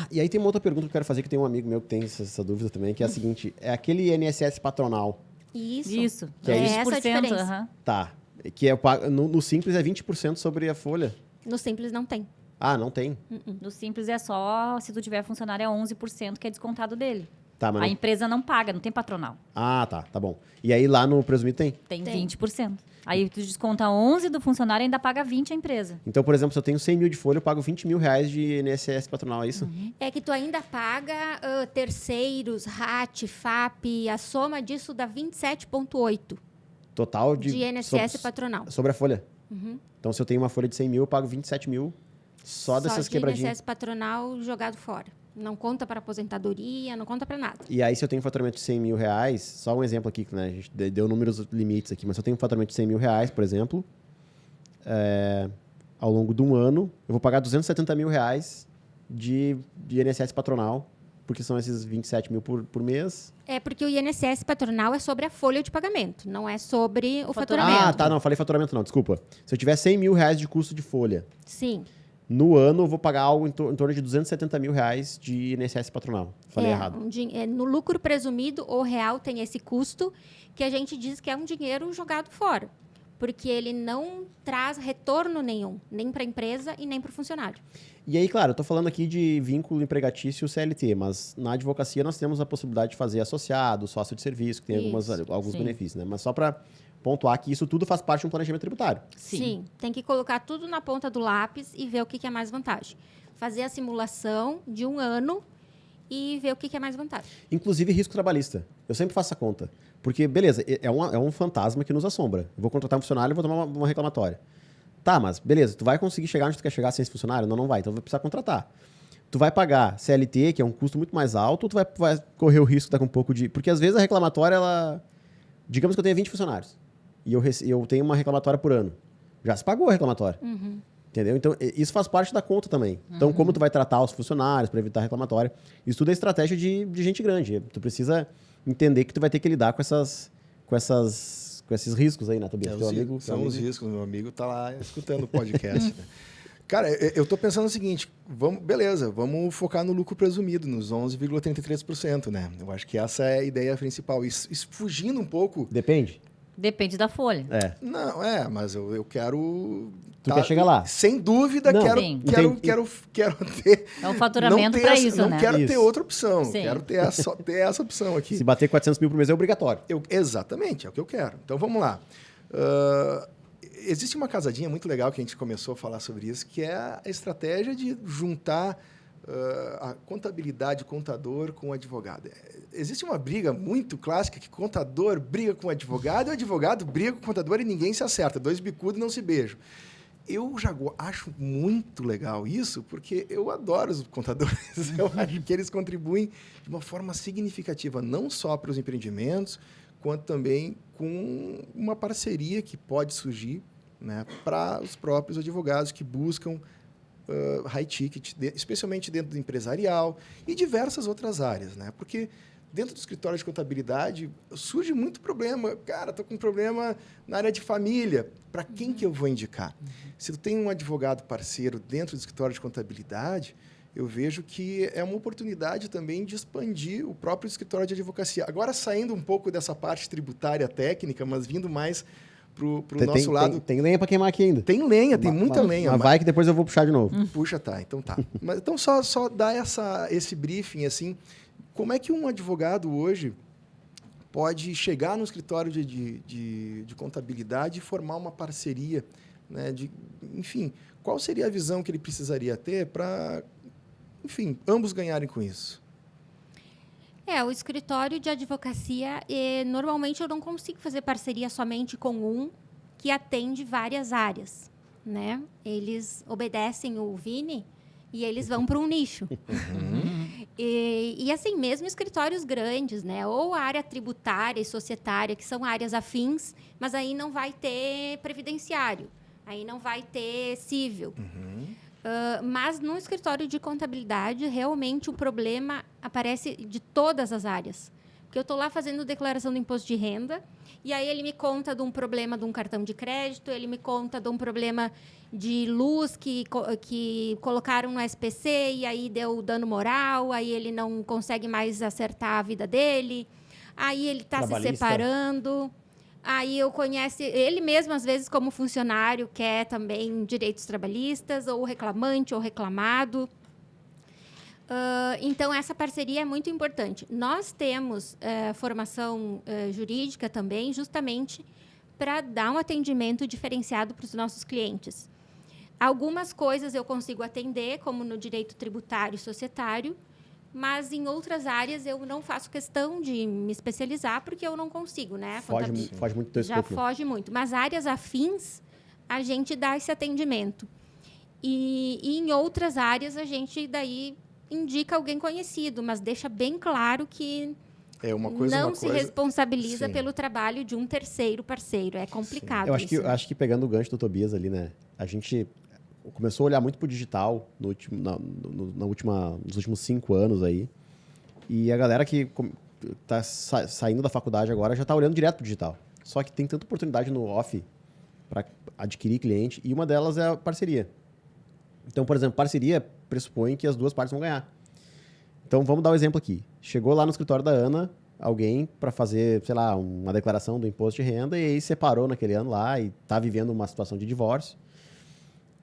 E aí tem uma outra pergunta que eu quero fazer, que tem um amigo meu que tem essa dúvida também, que é a seguinte, é aquele INSS patronal,
Isso.
Que é
essa a
20%,
diferença.
aham.
tá, que é, no Simples é 20% sobre a folha.
No Simples não tem.
Ah, não tem?
No Simples é só, se tu tiver funcionário, é 11% que é descontado dele.
Tá, mas
A
não...
empresa não paga, não tem patronal.
Ah, tá bom. E aí lá no presumido tem?
Tem
Tem.
20%. Aí tu desconta 11 do funcionário e ainda paga 20 a empresa.
Então, por exemplo, se eu tenho 100 mil de folha, eu pago 20 mil reais de INSS patronal, é isso?
É que tu ainda paga terceiros, RAT, FAP, a soma disso dá 27,8
Total
de INSS patronal.
sobre a folha. Então, se eu tenho uma folha de 100 mil, eu pago 27 mil só dessas
de
quebradinhas.
INSS patronal jogado fora. Não conta para aposentadoria, não conta para nada.
E aí, se eu tenho um faturamento de 100 mil reais, só um exemplo aqui, né? A gente deu números limites aqui, mas se eu tenho um faturamento de 100 mil reais, por exemplo, ao longo de um ano, eu vou pagar 270 mil reais de INSS patronal, porque são esses 27 mil por mês.
É porque o INSS patronal é sobre a folha de pagamento, não é sobre o
faturamento.
faturamento.
Ah, tá, não, falei faturamento não, desculpa. Se eu tiver 100 mil reais de custo de folha,
Sim.
no ano eu vou pagar algo em torno de 270 mil reais de INSS patronal. Falei errado.
No lucro presumido, o real tem esse custo que a gente diz que é um dinheiro jogado fora. Porque ele não traz retorno nenhum, nem para a empresa e nem para o funcionário.
E aí, claro, eu tô falando aqui de vínculo empregatício CLT, mas na advocacia nós temos a possibilidade de fazer associado, sócio de serviço, que tem alguns
sim.
benefícios, né? Mas só para pontuar que isso tudo faz parte de um planejamento tributário.
Sim.
Tem que colocar tudo na ponta do lápis e ver o que é mais vantagem. Fazer a simulação de um ano e ver o que é mais vantagem.
Inclusive risco trabalhista. Eu sempre faço essa conta. Porque, beleza, é um fantasma que nos assombra. Eu vou contratar um funcionário e vou tomar uma reclamatória. Tá, mas beleza, tu vai conseguir chegar onde tu quer chegar sem esse funcionário? Não vai, então vai precisar contratar. Tu vai pagar CLT, que é um custo muito mais alto, ou tu vai correr o risco daqui um pouco de... Porque às vezes a reclamatória, ela... Digamos que eu tenha 20 funcionários e eu tenho uma reclamatória por ano. Já se pagou a reclamatória. Entendeu? Então, isso faz parte da conta também. Então, como tu vai tratar os funcionários para evitar reclamatória? Isso tudo é estratégia de gente grande. Tu precisa entender que tu vai ter que lidar com esses riscos aí, né, Tobias?
São os riscos. Meu amigo tá lá escutando o podcast. Né? Cara, eu tô pensando o seguinte, vamos focar no lucro presumido, nos 11,33%, né? Eu acho que essa é a ideia principal. Isso fugindo um pouco...
Depende.
Depende da folha.
Não, mas eu quero...
Tu quer chegar lá?
Sem dúvida,
Não,
quero ter...
É um faturamento para isso,
não
né?
quero ter
Isso.
outra opção.
Sim.
Quero ter essa opção aqui.
Se bater 400 mil por mês é obrigatório.
Exatamente, é o que eu quero. Então, vamos lá. Existe uma casadinha muito legal que a gente começou a falar sobre isso, que é a estratégia de juntar a contabilidade, contador com o advogado. Existe uma briga muito clássica que contador briga com o advogado e o advogado briga com o contador e ninguém se acerta. Dois bicudos não se beijam. Eu já acho muito legal isso, porque eu adoro os contadores. Eu acho que eles contribuem de uma forma significativa, não só para os empreendimentos, quanto também com uma parceria que pode surgir, né, para os próprios advogados que buscam high ticket, especialmente dentro do empresarial e diversas outras áreas, né? Porque dentro do escritório de contabilidade surge muito problema. Cara, estou com um problema na área de família. Para quem que eu vou indicar? Se tu tem um advogado parceiro dentro do escritório de contabilidade, eu vejo que é uma oportunidade também de expandir o próprio escritório de advocacia. Agora, saindo um pouco dessa parte tributária técnica, mas vindo mais para o nosso lado...
Tem lenha para queimar aqui ainda.
Tem lenha, tem muita lenha.
Mas vai que depois eu vou puxar de novo.
Puxa, tá. Então tá. Mas, então, só dar esse briefing, assim... Como é que um advogado hoje pode chegar no escritório de contabilidade e formar uma parceria? Né? Enfim, qual seria a visão que ele precisaria ter para, enfim, ambos ganharem com isso?
O escritório de advocacia, normalmente eu não consigo fazer parceria somente com um que atende várias áreas. Né? Eles obedecem o Vini e eles vão para um nicho. E assim, mesmo escritórios grandes, né? Ou a área tributária e societária, que são áreas afins, mas aí não vai ter previdenciário, aí não vai ter cível. Mas no escritório de contabilidade, realmente o problema aparece de todas as áreas. Porque eu estou lá fazendo declaração do imposto de renda, e aí ele me conta de um problema de um cartão de crédito, ele me conta de um problema de luz que colocaram no SPC e aí deu dano moral, aí ele não consegue mais acertar a vida dele, aí ele está se
Trabalhista.
separando, aí eu conheço ele mesmo, às vezes, como funcionário, quer também direitos trabalhistas, ou reclamante ou reclamado. Então, essa parceria é muito importante. Nós temos formação jurídica também, justamente para dar um atendimento diferenciado para os nossos clientes. Algumas coisas eu consigo atender, como no direito tributário e societário, mas em outras áreas eu não faço questão de me especializar, porque eu não consigo, né?
Foge muito do teu
Já
escopo.
foge muito. Mas áreas afins, a gente dá esse atendimento. E em outras áreas, a gente daí indica alguém conhecido, mas deixa bem claro que não se responsabiliza
Sim.
pelo trabalho de um terceiro parceiro. É complicado
Eu
isso.
acho que pegando o gancho do Tobias ali, né? A gente começou a olhar muito pro digital nos últimos 5 anos aí. E a galera que tá saindo da faculdade agora já tá olhando direto pro digital. Só que tem tanta oportunidade no off para adquirir cliente, e uma delas é a parceria. Então, por exemplo, parceria pressupõe que as duas partes vão ganhar. Então, vamos dar um exemplo aqui. Chegou lá no escritório da Ana alguém para fazer, sei lá, uma declaração do imposto de renda, e aí separou naquele ano lá e está vivendo uma situação de divórcio.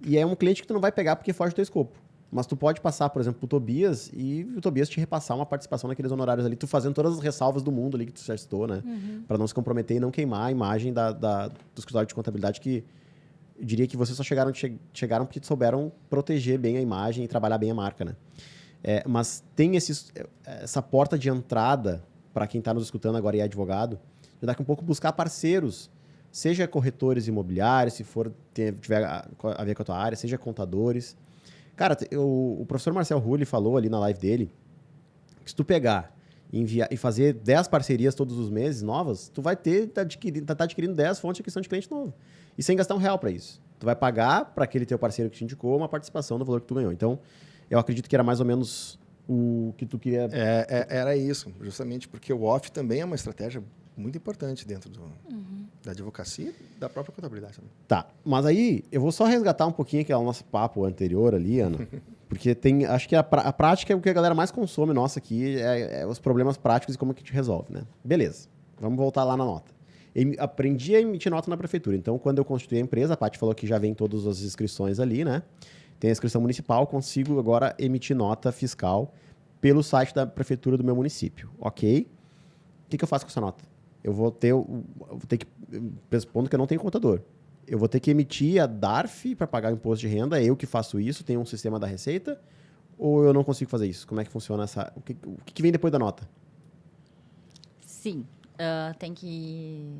E é um cliente que tu não vai pegar porque foge do teu escopo. Mas tu pode passar, por exemplo, pro Tobias, e o Tobias te repassar uma participação naqueles honorários ali, tu fazendo todas as ressalvas do mundo ali que tu já citou, né? Para não se comprometer e não queimar a imagem do escritório de contabilidade, que eu diria que vocês só chegaram porque souberam proteger bem a imagem e trabalhar bem a marca, né? Mas tem essa porta de entrada para quem está nos escutando agora e é advogado, de daqui a um pouco buscar parceiros, seja corretores imobiliários, se tiver a ver com a tua área, seja contadores. Cara, o professor Marcel Rulli falou ali na live dele que se tu pegar e fazer 10 parcerias todos os meses novas, tu vai tá adquirindo 10 fontes de aquisição de cliente novo. E sem gastar R$1 para isso. Tu vai pagar para aquele teu parceiro que te indicou uma participação do valor que tu ganhou. Então, eu acredito que era mais ou menos o que tu queria...
Era isso, justamente porque o off também é uma estratégia muito importante dentro da advocacia e da própria contabilidade também.
Tá, mas aí eu vou só resgatar um pouquinho aquele nosso papo anterior ali, Ana, porque acho que a prática é o que a galera mais consome nossa aqui, é os problemas práticos e como que a gente resolve, né? Beleza, vamos voltar lá na nota. Aprendi a emitir nota na prefeitura, então quando eu constituí a empresa, a Paty falou que já vem todas as inscrições ali, né? Tem a inscrição municipal, consigo agora emitir nota fiscal pelo site da prefeitura do meu município, ok? O que eu faço com essa nota? Eu vou ter que, respondo que eu não tenho contador. Eu vou ter que emitir a DARF para pagar o imposto de renda, é eu que faço isso, tem um sistema da Receita, ou eu não consigo fazer isso? Como é que funciona o que vem depois da nota?
Sim, tem que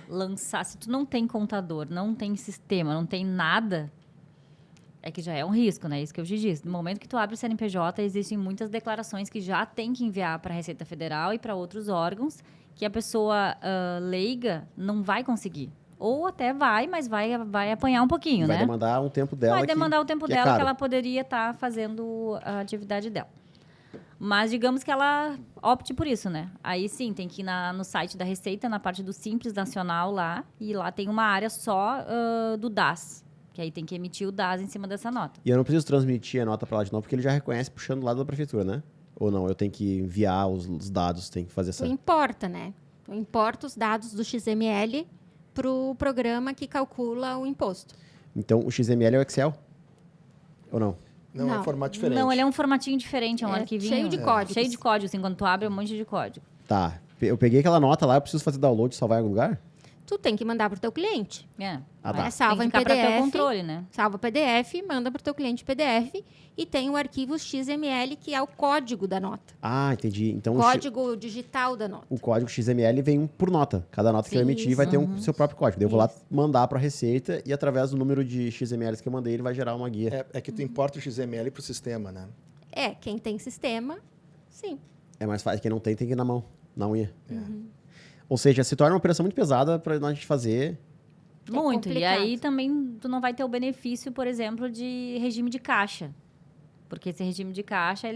lançar. Se tu não tem contador, não tem sistema, não tem nada, é que já é um risco, né? Isso que eu te disse. No momento que tu abre o CNPJ, existem muitas declarações que já tem que enviar para a Receita Federal e para outros órgãos, que a pessoa leiga não vai conseguir. Ou até vai, mas vai apanhar um pouquinho, né?
Vai demandar um tempo dela.
Vai demandar o tempo dela
caro.
que ela poderia estar fazendo a atividade dela. Mas digamos que ela opte por isso, né? Aí sim, tem que ir no site da Receita, na parte do Simples Nacional lá, e lá tem uma área só do DAS, que aí tem que emitir o DAS em cima dessa nota.
E eu não preciso transmitir a nota para lá de novo, porque ele já reconhece puxando do lado da prefeitura, né? Ou não, eu tenho que enviar os dados, tem que fazer essa...
Tu importa, né? Tu importa os dados do XML para o programa que calcula o imposto.
Então, o XML é o Excel? Ou não?
Não, é um formato diferente.
Não, ele é um formatinho diferente, é um arquivinho.
cheio de códigos.
Cheio de código, assim, quando tu abre, é um monte de código.
Tá. Eu peguei aquela nota lá, eu preciso fazer download e salvar em algum lugar?
Tu tem que mandar para o teu cliente.
Ah, tá.
Salva
tem que
em
ficar para teu
PDF,
controle, né?
salva PDF, manda para o teu cliente PDF e tem o arquivo XML, que é o código da nota.
Ah, entendi. Então,
Código digital da nota.
o código XML vem por nota. Cada nota que eu emitir vai ter seu próprio código. Daí eu vou lá mandar para a Receita e através do número de XMLs que eu mandei, ele vai gerar uma guia.
É que tu importa o XML para o sistema, né?
Quem tem sistema Sim.
É mais fácil. Quem não tem que ir na mão, na unha. Ou seja, se torna uma operação muito pesada para nós fazer.
Muito. E
complicado.
aí também tu não vai ter o benefício, por exemplo, de regime de caixa. Porque esse regime de caixa,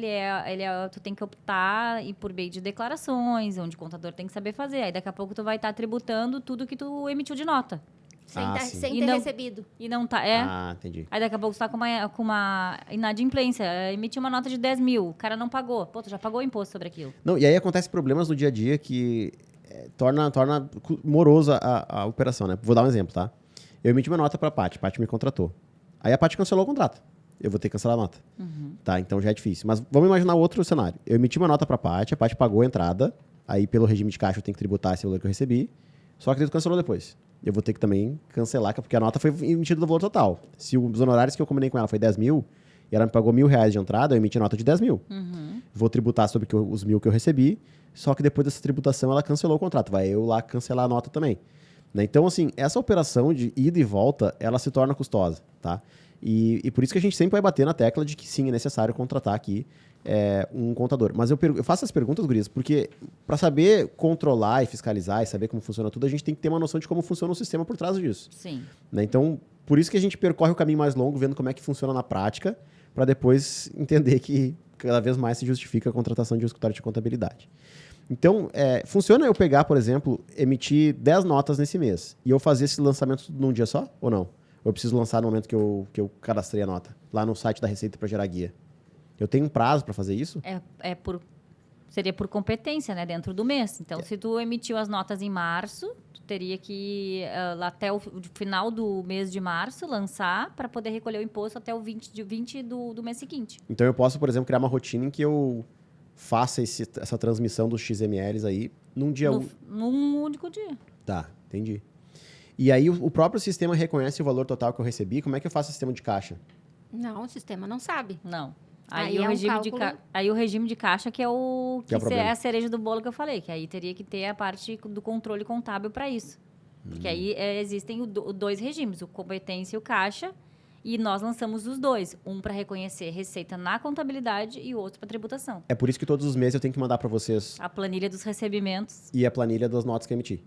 tu tem que optar e por meio de declarações, onde o contador tem que saber fazer. Aí daqui a pouco tu vai estar tributando tudo que tu emitiu de nota.
Sim.
Sem
E
ter
não-
recebido.
E não tá.
Ah, entendi.
Aí daqui a pouco tu tá com uma inadimplência. Emitiu uma nota de 10 mil, o cara não pagou. Pô, tu já pagou o imposto sobre aquilo.
Não, e aí acontece problemas no dia a dia que torna morosa a operação, né? Vou dar um exemplo, tá? Eu emiti uma nota para a Paty me contratou. Aí a Paty cancelou o contrato. Eu vou ter que cancelar a nota. Tá, então já é difícil. Mas vamos imaginar outro cenário. Eu emiti uma nota para a Paty pagou a entrada, aí pelo regime de caixa eu tenho que tributar esse valor que eu recebi, só que ele cancelou depois. Eu vou ter que também cancelar, porque a nota foi emitida do valor total. Se os honorários que eu combinei com ela foi 10 mil, e ela me pagou R$1.000 de entrada, eu emiti a nota de 10 mil. Vou tributar sobre os 1.000 que eu recebi, só que depois dessa tributação ela cancelou o contrato. Vai eu lá cancelar a nota também. Né? Então, assim, essa operação de ida e volta, ela se torna custosa, tá? E por isso que a gente sempre vai bater na tecla de que sim, é necessário contratar aqui um contador. Mas eu faço essas perguntas, gurias, porque para saber controlar e fiscalizar e saber como funciona tudo, a gente tem que ter uma noção de como funciona o sistema por trás disso.
Sim.
Né? Então, por isso que a gente percorre o caminho mais longo, vendo como é que funciona na prática, para depois entender que cada vez mais se justifica a contratação de um escritório de contabilidade. Então, funciona eu pegar, por exemplo, emitir 10 notas nesse mês e eu fazer esse lançamento num dia só ou não? Ou eu preciso lançar no momento que eu cadastrei a nota, lá no site da Receita para gerar guia? Eu tenho um prazo para fazer isso?
Seria por competência, né? Dentro do mês. Então, se tu emitiu as notas em março, tu teria que lá até o final do mês de março lançar para poder recolher o imposto até o 20 do mês seguinte.
Então, eu posso, por exemplo, criar uma rotina em que eu faça essa transmissão dos XMLs aí num dia...
Num único dia.
Tá, entendi. E aí o próprio sistema reconhece o valor total que eu recebi. Como é que eu faço o sistema de caixa?
Não, o sistema não sabe.
Não.
Aí
Aí,
é
o
um
regime
cálculo-
aí o regime de caixa que é o
Que é o problema.
a cereja do bolo que eu falei, que aí teria que ter a parte do controle contábil para isso. Porque aí existem dois regimes, o competência e o caixa, e nós lançamos os dois, um para reconhecer receita na contabilidade e o outro para tributação.
É por isso que todos os meses eu tenho que mandar para vocês
A planilha dos recebimentos.
e a planilha das notas que eu emiti.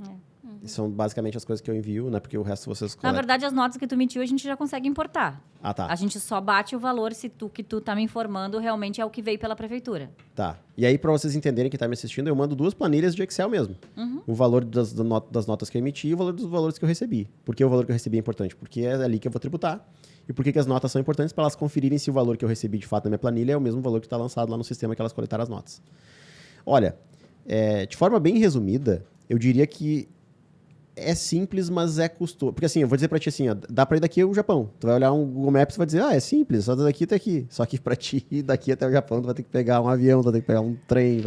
São basicamente as coisas que eu envio, né? Porque o resto vocês
Na
coletam.
verdade, as notas que tu emitiu, a gente já consegue importar.
Ah, tá.
A gente só bate o valor se o que tu tá me informando realmente é o que veio pela prefeitura.
Tá. E aí, para vocês entenderem que tá me assistindo, eu mando 2 planilhas de Excel mesmo. O valor das notas que eu emiti e o valor dos valores que eu recebi. Por que o valor que eu recebi é importante? Porque é ali que eu vou tributar. E por que as notas são importantes? Para elas conferirem se o valor que eu recebi de fato na minha planilha é o mesmo valor que está lançado lá no sistema que elas coletaram as notas. Olha, de forma bem resumida, eu diria que é simples, mas é custoso. Porque assim, eu vou dizer pra ti assim, ó, dá pra ir daqui ao Japão. Tu vai olhar um Google Maps e vai dizer, é simples, só daqui até aqui. Só que pra ti ir daqui até o Japão, tu vai ter que pegar um avião, tu vai ter que pegar um trem.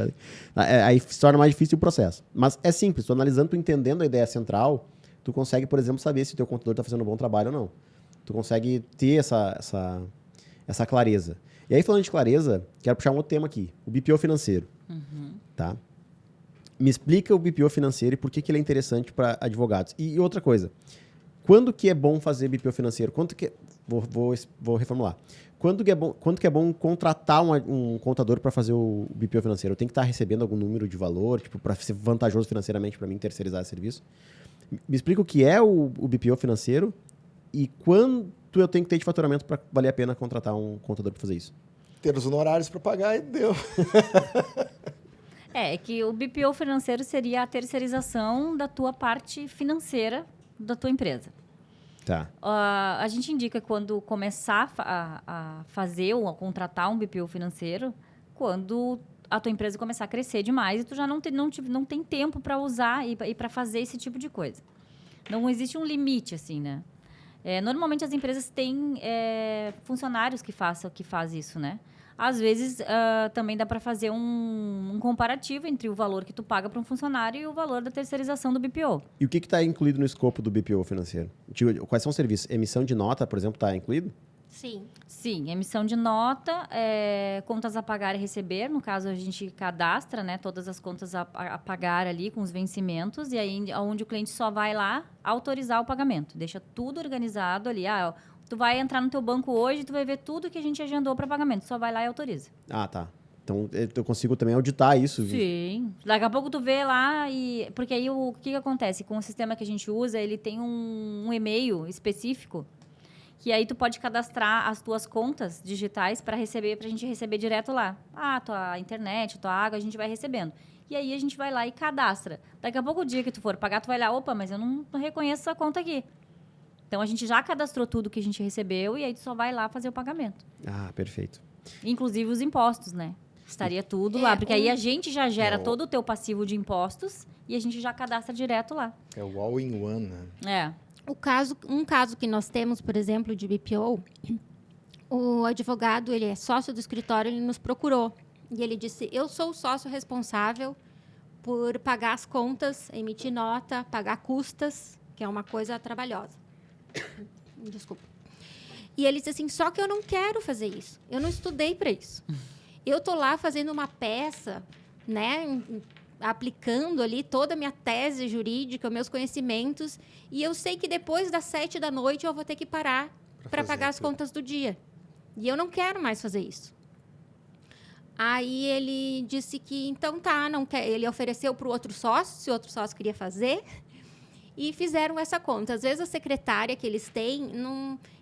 Aí se torna mais difícil o processo. Mas é simples, tu analisando, tu entendendo a ideia central, tu consegue, por exemplo, saber se o teu contador tá fazendo um bom trabalho ou não. Tu consegue ter essa clareza. E aí, falando de clareza, quero puxar um outro tema aqui. O BPO financeiro. Tá? Me explica o BPO financeiro e por que ele é interessante para advogados. E outra coisa, quando que é bom fazer BPO financeiro? Vou reformular. Quando que é bom contratar um contador para fazer o BPO financeiro? Eu tenho que estar recebendo algum número de valor, tipo, para ser vantajoso financeiramente para mim terceirizar esse serviço? Me explica o que é o BPO financeiro e quanto eu tenho que ter de faturamento para valer a pena contratar um contador para fazer isso.
Ter os honorários para pagar e deu.
É que o BPO financeiro seria a terceirização da tua parte financeira da tua empresa.
Tá.
A gente indica quando começar a fazer ou a contratar um BPO financeiro, quando a tua empresa começar a crescer demais e tu já não tem tempo para usar e para fazer esse tipo de coisa. Não existe um limite, assim, né? Normalmente as empresas têm funcionários que fazem isso, né? Às vezes, também dá para fazer um comparativo entre o valor que tu paga para um funcionário e o valor da terceirização do BPO.
E o que está incluído no escopo do BPO financeiro? Quais são os serviços? Emissão de nota, por exemplo, está incluído?
Sim.
Sim, emissão de nota, contas a pagar e receber. No caso, a gente cadastra, né, todas as contas a pagar ali com os vencimentos. E aí, onde o cliente só vai lá autorizar o pagamento. Deixa tudo organizado ali. Tu vai entrar no teu banco hoje, tu vai ver tudo que a gente agendou para pagamento. Só vai lá e autoriza.
Ah, tá. Então, eu consigo também auditar isso.
Sim. Daqui a pouco tu vê lá e... Porque aí o que acontece? Com o sistema que a gente usa, ele tem um e-mail específico que aí tu pode cadastrar as tuas contas digitais para receber, pra gente receber direto lá. Tua internet, tua água, a gente vai recebendo. E aí a gente vai lá e cadastra. Daqui a pouco o dia que tu for pagar, tu vai lá, opa, mas eu não reconheço essa conta aqui. Então a gente já cadastrou tudo que a gente recebeu e aí tu só vai lá fazer o pagamento.
Ah, perfeito.
Inclusive os impostos, né? Estaria tudo lá, porque aí a gente já gera todo o teu passivo de impostos e a gente já cadastra direto lá.
É o all-in-one, né?
Um caso que nós temos, por exemplo, de BPO, o advogado, ele é sócio do escritório, ele nos procurou. E ele disse, eu sou o sócio responsável por pagar as contas, emitir nota, pagar custas, que é uma coisa trabalhosa. Desculpa. E ele disse assim, só que eu não quero fazer isso. Eu não estudei para isso. Eu estou lá fazendo uma peça, né, aplicando ali toda a minha tese jurídica, meus conhecimentos, e eu sei que depois das 7 da noite eu vou ter que parar para pagar as contas do dia. E eu não quero mais fazer isso. Aí ele disse que, então tá, não quer. Ele ofereceu para o outro sócio, se o outro sócio queria fazer, e fizeram essa conta. Às vezes a secretária que eles têm,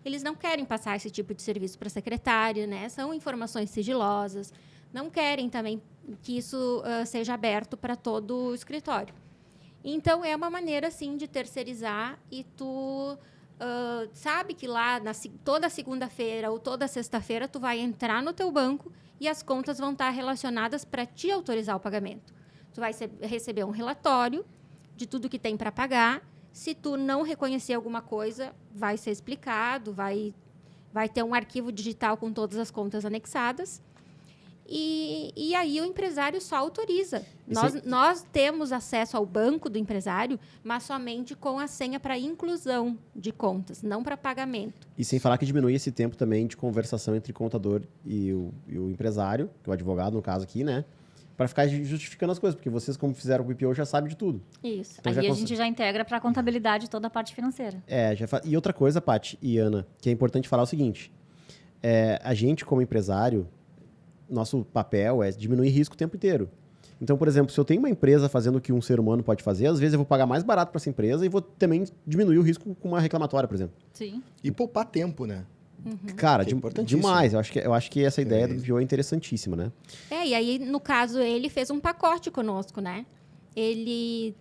eles não querem passar esse tipo de serviço para a secretária, né? São informações sigilosas, não querem também que isso seja aberto para todo o escritório. Então, é uma maneira, sim, de terceirizar e tu sabe que lá, toda segunda-feira ou toda sexta-feira, tu vai entrar no teu banco e as contas vão estar relacionadas para te autorizar o pagamento. Tu vai receber um relatório de tudo que tem para pagar. Se tu não reconhecer alguma coisa, vai ser explicado, vai ter um arquivo digital com todas as contas anexadas. E aí o empresário só autoriza. Nós temos acesso ao banco do empresário, mas somente com a senha para inclusão de contas, não para pagamento.
E sem falar que diminui esse tempo também de conversação entre o contador e o empresário, que é o advogado, no caso aqui, né? Para ficar justificando as coisas, porque vocês, como fizeram com o BPO, já sabem de tudo.
Isso.
Então,
aí a gente já integra para a contabilidade toda a parte financeira.
E outra coisa, Paty e Ana, que é importante falar o seguinte. A gente, como empresário, nosso papel é diminuir risco o tempo inteiro. Então, por exemplo, se eu tenho uma empresa fazendo o que um ser humano pode fazer, às vezes eu vou pagar mais barato para essa empresa e vou também diminuir o risco com uma reclamatória, por exemplo.
Sim.
E poupar tempo, né?
Cara,
Que é importantíssimo.
demais. Eu acho que essa ideia do BPO é interessantíssima, né?
E aí, no caso, ele fez um pacote conosco, né? E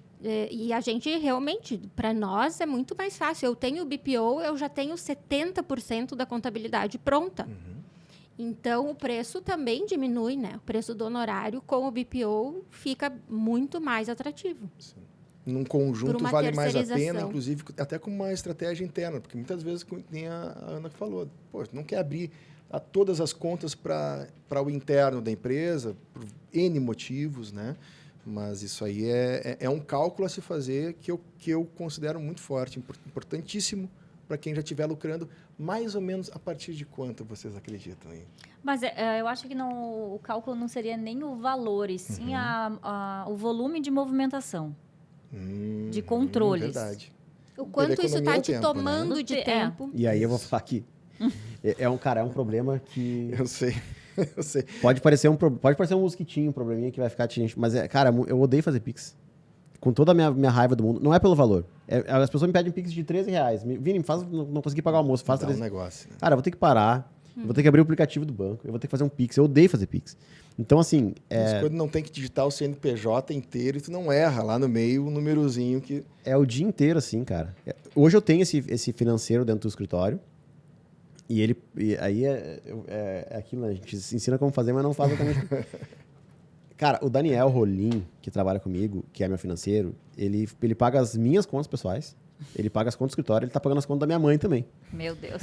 a gente realmente, para nós, é muito mais fácil. Eu tenho o BPO, eu já tenho 70% da contabilidade pronta. Então, o preço também diminui, né? O preço do honorário com o BPO fica muito mais atrativo.
Sim. Num conjunto vale mais a pena,
terceirização.
inclusive até com uma estratégia interna, porque muitas vezes, como tem a Ana que falou, não quer abrir todas as contas para o interno da empresa, por N motivos, né? Mas isso aí é um cálculo a se fazer que eu considero muito forte, importantíssimo para quem já estiver lucrando, mais ou menos a partir de quanto vocês acreditam aí?
Mas eu acho que o cálculo não seria nem o valor, e sim o volume de movimentação, de controles.
Verdade.
O quanto isso está te tomando
né?
de tempo.
E aí eu vou falar aqui. É um problema que...
Eu sei.
Pode parecer um mosquitinho, um probleminha que vai ficar atingindo. Mas, cara, eu odeio fazer Pix. Com toda a minha raiva do mundo. Não é pelo valor. As pessoas me pedem Pix de R$13. Vini, não consegui pagar o almoço. Faz
Dá
13.
um negócio, né?
Cara, eu vou ter que parar. Eu vou ter que abrir o aplicativo do banco. Eu vou ter que fazer um Pix. Eu odeio fazer Pix. Então, assim...
Mas quando não tem que digitar o CNPJ inteiro e tu não erra lá no meio o númerozinho que...
É o dia inteiro, assim, cara. Hoje eu tenho esse financeiro dentro do escritório. E aí é aquilo, né? A gente ensina como fazer, mas não faz exatamente... Cara, o Daniel Rolim, que trabalha comigo, que é meu financeiro, ele paga as minhas contas pessoais, ele paga as contas do escritório, ele tá pagando as contas da minha mãe também.
Meu Deus.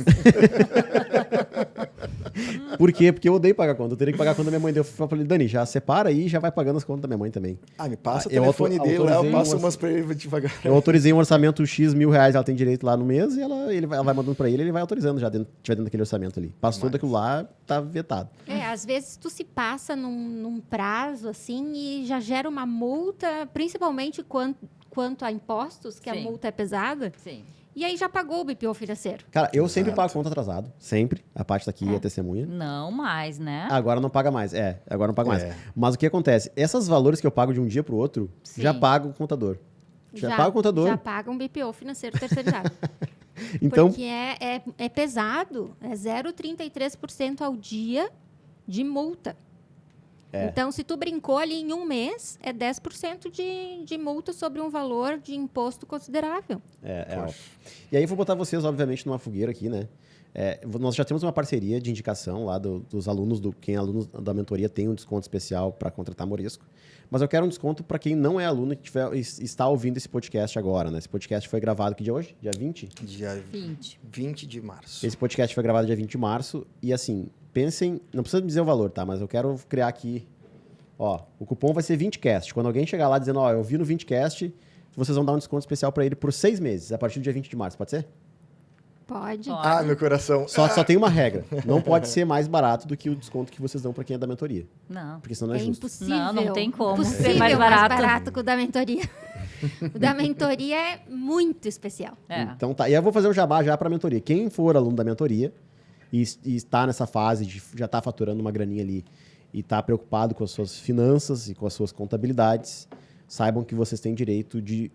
Por quê? Porque eu odeio pagar conta. Eu teria que pagar a conta da minha mãe. Eu falei, Dani, já separa aí e já vai pagando as contas da minha mãe também.
Me passa o
eu
telefone dele lá, eu passo
umas-
umas pra ele devagar.
Eu autorizei um orçamento X R$1.000, ela tem direito lá no mês, e ela vai mandando pra ele vai autorizando já, tiver dentro daquele orçamento ali. Passou daquilo lá, tá vetado.
Às vezes tu se passa num prazo assim e já gera uma multa, principalmente quanto a impostos, que a
Sim.
multa é pesada.
Sim.
e aí já pagou o BPO financeiro.
Cara, eu sempre
Exato.
pago conta atrasado. Sempre. A parte daqui é testemunha.
Não mais, né?
Agora não paga mais. Agora não paga mais.
É.
Mas o que acontece? Esses valores que eu pago de um dia pro outro,
Sim.
já paga o contador. Já paga o contador.
Já paga um BPO financeiro terceirizado.
Então,
Porque é pesado. É 0,33% ao dia de multa. Então, se tu brincou ali em um mês, é 10% de multa sobre um valor de imposto considerável.
é alto. E aí eu vou botar vocês, obviamente, numa fogueira aqui, né? Nós já temos uma parceria de indicação lá dos alunos, quem é aluno da mentoria tem um desconto especial para contratar Moresco. Mas eu quero um desconto para quem não é aluno e está ouvindo esse podcast agora, né? Esse podcast foi gravado que dia hoje? Dia 20?
Dia
20.
20 de março.
Esse podcast foi gravado dia 20 de março. E assim, pensem, não precisa me dizer o valor, tá? Mas eu quero criar aqui, ó, o cupom vai ser 20cast. Quando alguém chegar lá dizendo, ó, eu vi no 20cast, vocês vão dar um desconto especial para ele por 6 meses, a partir do dia 20 de março, pode ser?
Pode.
Pode.
Ah, meu coração.
Só tem uma regra, não pode ser mais barato do que o desconto que vocês dão para quem é da mentoria,
Não.
porque senão não é
É
justo.
impossível.
Não tem como
Impossível
ser mais barato.
que o da mentoria. O da mentoria é muito especial.
É.
Então tá, e eu vou fazer um jabá já para a mentoria. Quem for aluno da mentoria e está nessa fase de já estar faturando uma graninha ali e está preocupado com as suas finanças e com as suas contabilidades, saibam que vocês têm direito de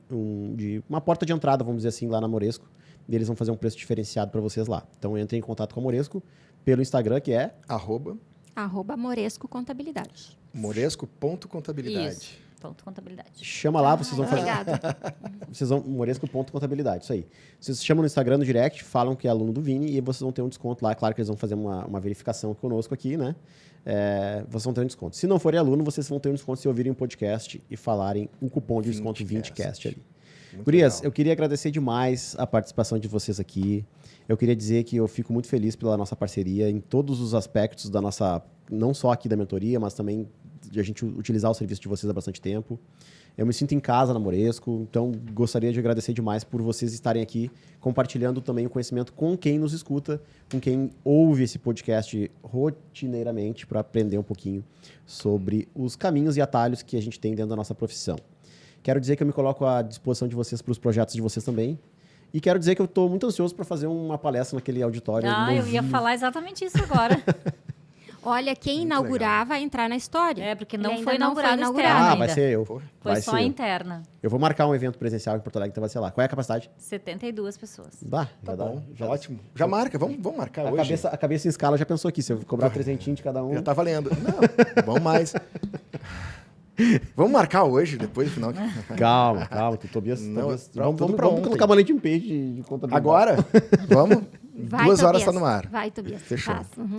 uma porta de entrada, vamos dizer assim, lá na Moresco, e eles vão fazer um preço diferenciado para vocês lá. Então entrem em contato com a Moresco pelo Instagram, que é
arroba Moresco Contabilidade.
@moresco.contabilidade.
Isso. Ponto contabilidade.
chama lá, vocês vão fazer.
Obrigada.
Vocês vão Moresco.contabilidade, isso aí. Vocês chamam no Instagram, no direct, falam que é aluno do Vini e vocês vão ter um desconto lá. Claro que eles vão fazer uma verificação conosco aqui, né? Vocês vão ter um desconto. Se não forem aluno, vocês vão ter um desconto se ouvirem um podcast e falarem o cupom de desconto 20cast ali.
Muito
Gurias,
legal.
eu queria agradecer demais a participação de vocês aqui. Eu queria dizer que eu fico muito feliz pela nossa parceria em todos os aspectos da nossa, não só aqui da mentoria, mas também de a gente utilizar o serviço de vocês há bastante tempo. Eu me sinto em casa na Moresco, então gostaria de agradecer demais por vocês estarem aqui compartilhando também o conhecimento com quem nos escuta, com quem ouve esse podcast rotineiramente para aprender um pouquinho sobre os caminhos e atalhos que a gente tem dentro da nossa profissão. Quero dizer que eu me coloco à disposição de vocês para os projetos de vocês também. E quero dizer que eu estou muito ansioso para fazer uma palestra naquele auditório.
Ah, eu ia
novinho.
falar exatamente isso agora.
Olha, quem inaugurar vai entrar na história.
É, porque
Ele
não
ainda
foi
não foi
inaugurado
inaugurado.
externo
Ah,
ainda.
vai ser eu.
Foi
Vai
só
ser
a
eu.
interna.
Eu vou marcar um evento presencial em Porto Alegre, então vai ser lá. Qual é a capacidade?
72 pessoas.
Bah,
Tá
já dá.
bom,
Já,
ótimo. Já marca, vamos marcar
a
hoje.
cabeça em escala já pensou aqui. Se eu cobrar 300 de cada um.
Já tá valendo. Não, vamos mais. Vamos marcar hoje, depois do final.
Calma, Tobias.
Não,
Tobias,
pra-
vamos
tudo pra ontem.
colocar uma landing page de contabilidade.
Agora? Vamos?
Vai,
2 horas
Tobias.
tá no ar.
Vai, Tobias.
Fechou.
Faz. Uhum.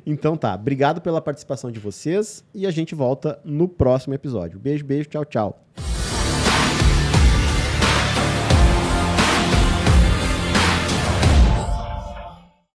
Então tá. Obrigado pela participação de vocês e a gente volta no próximo episódio. Beijo, tchau, tchau.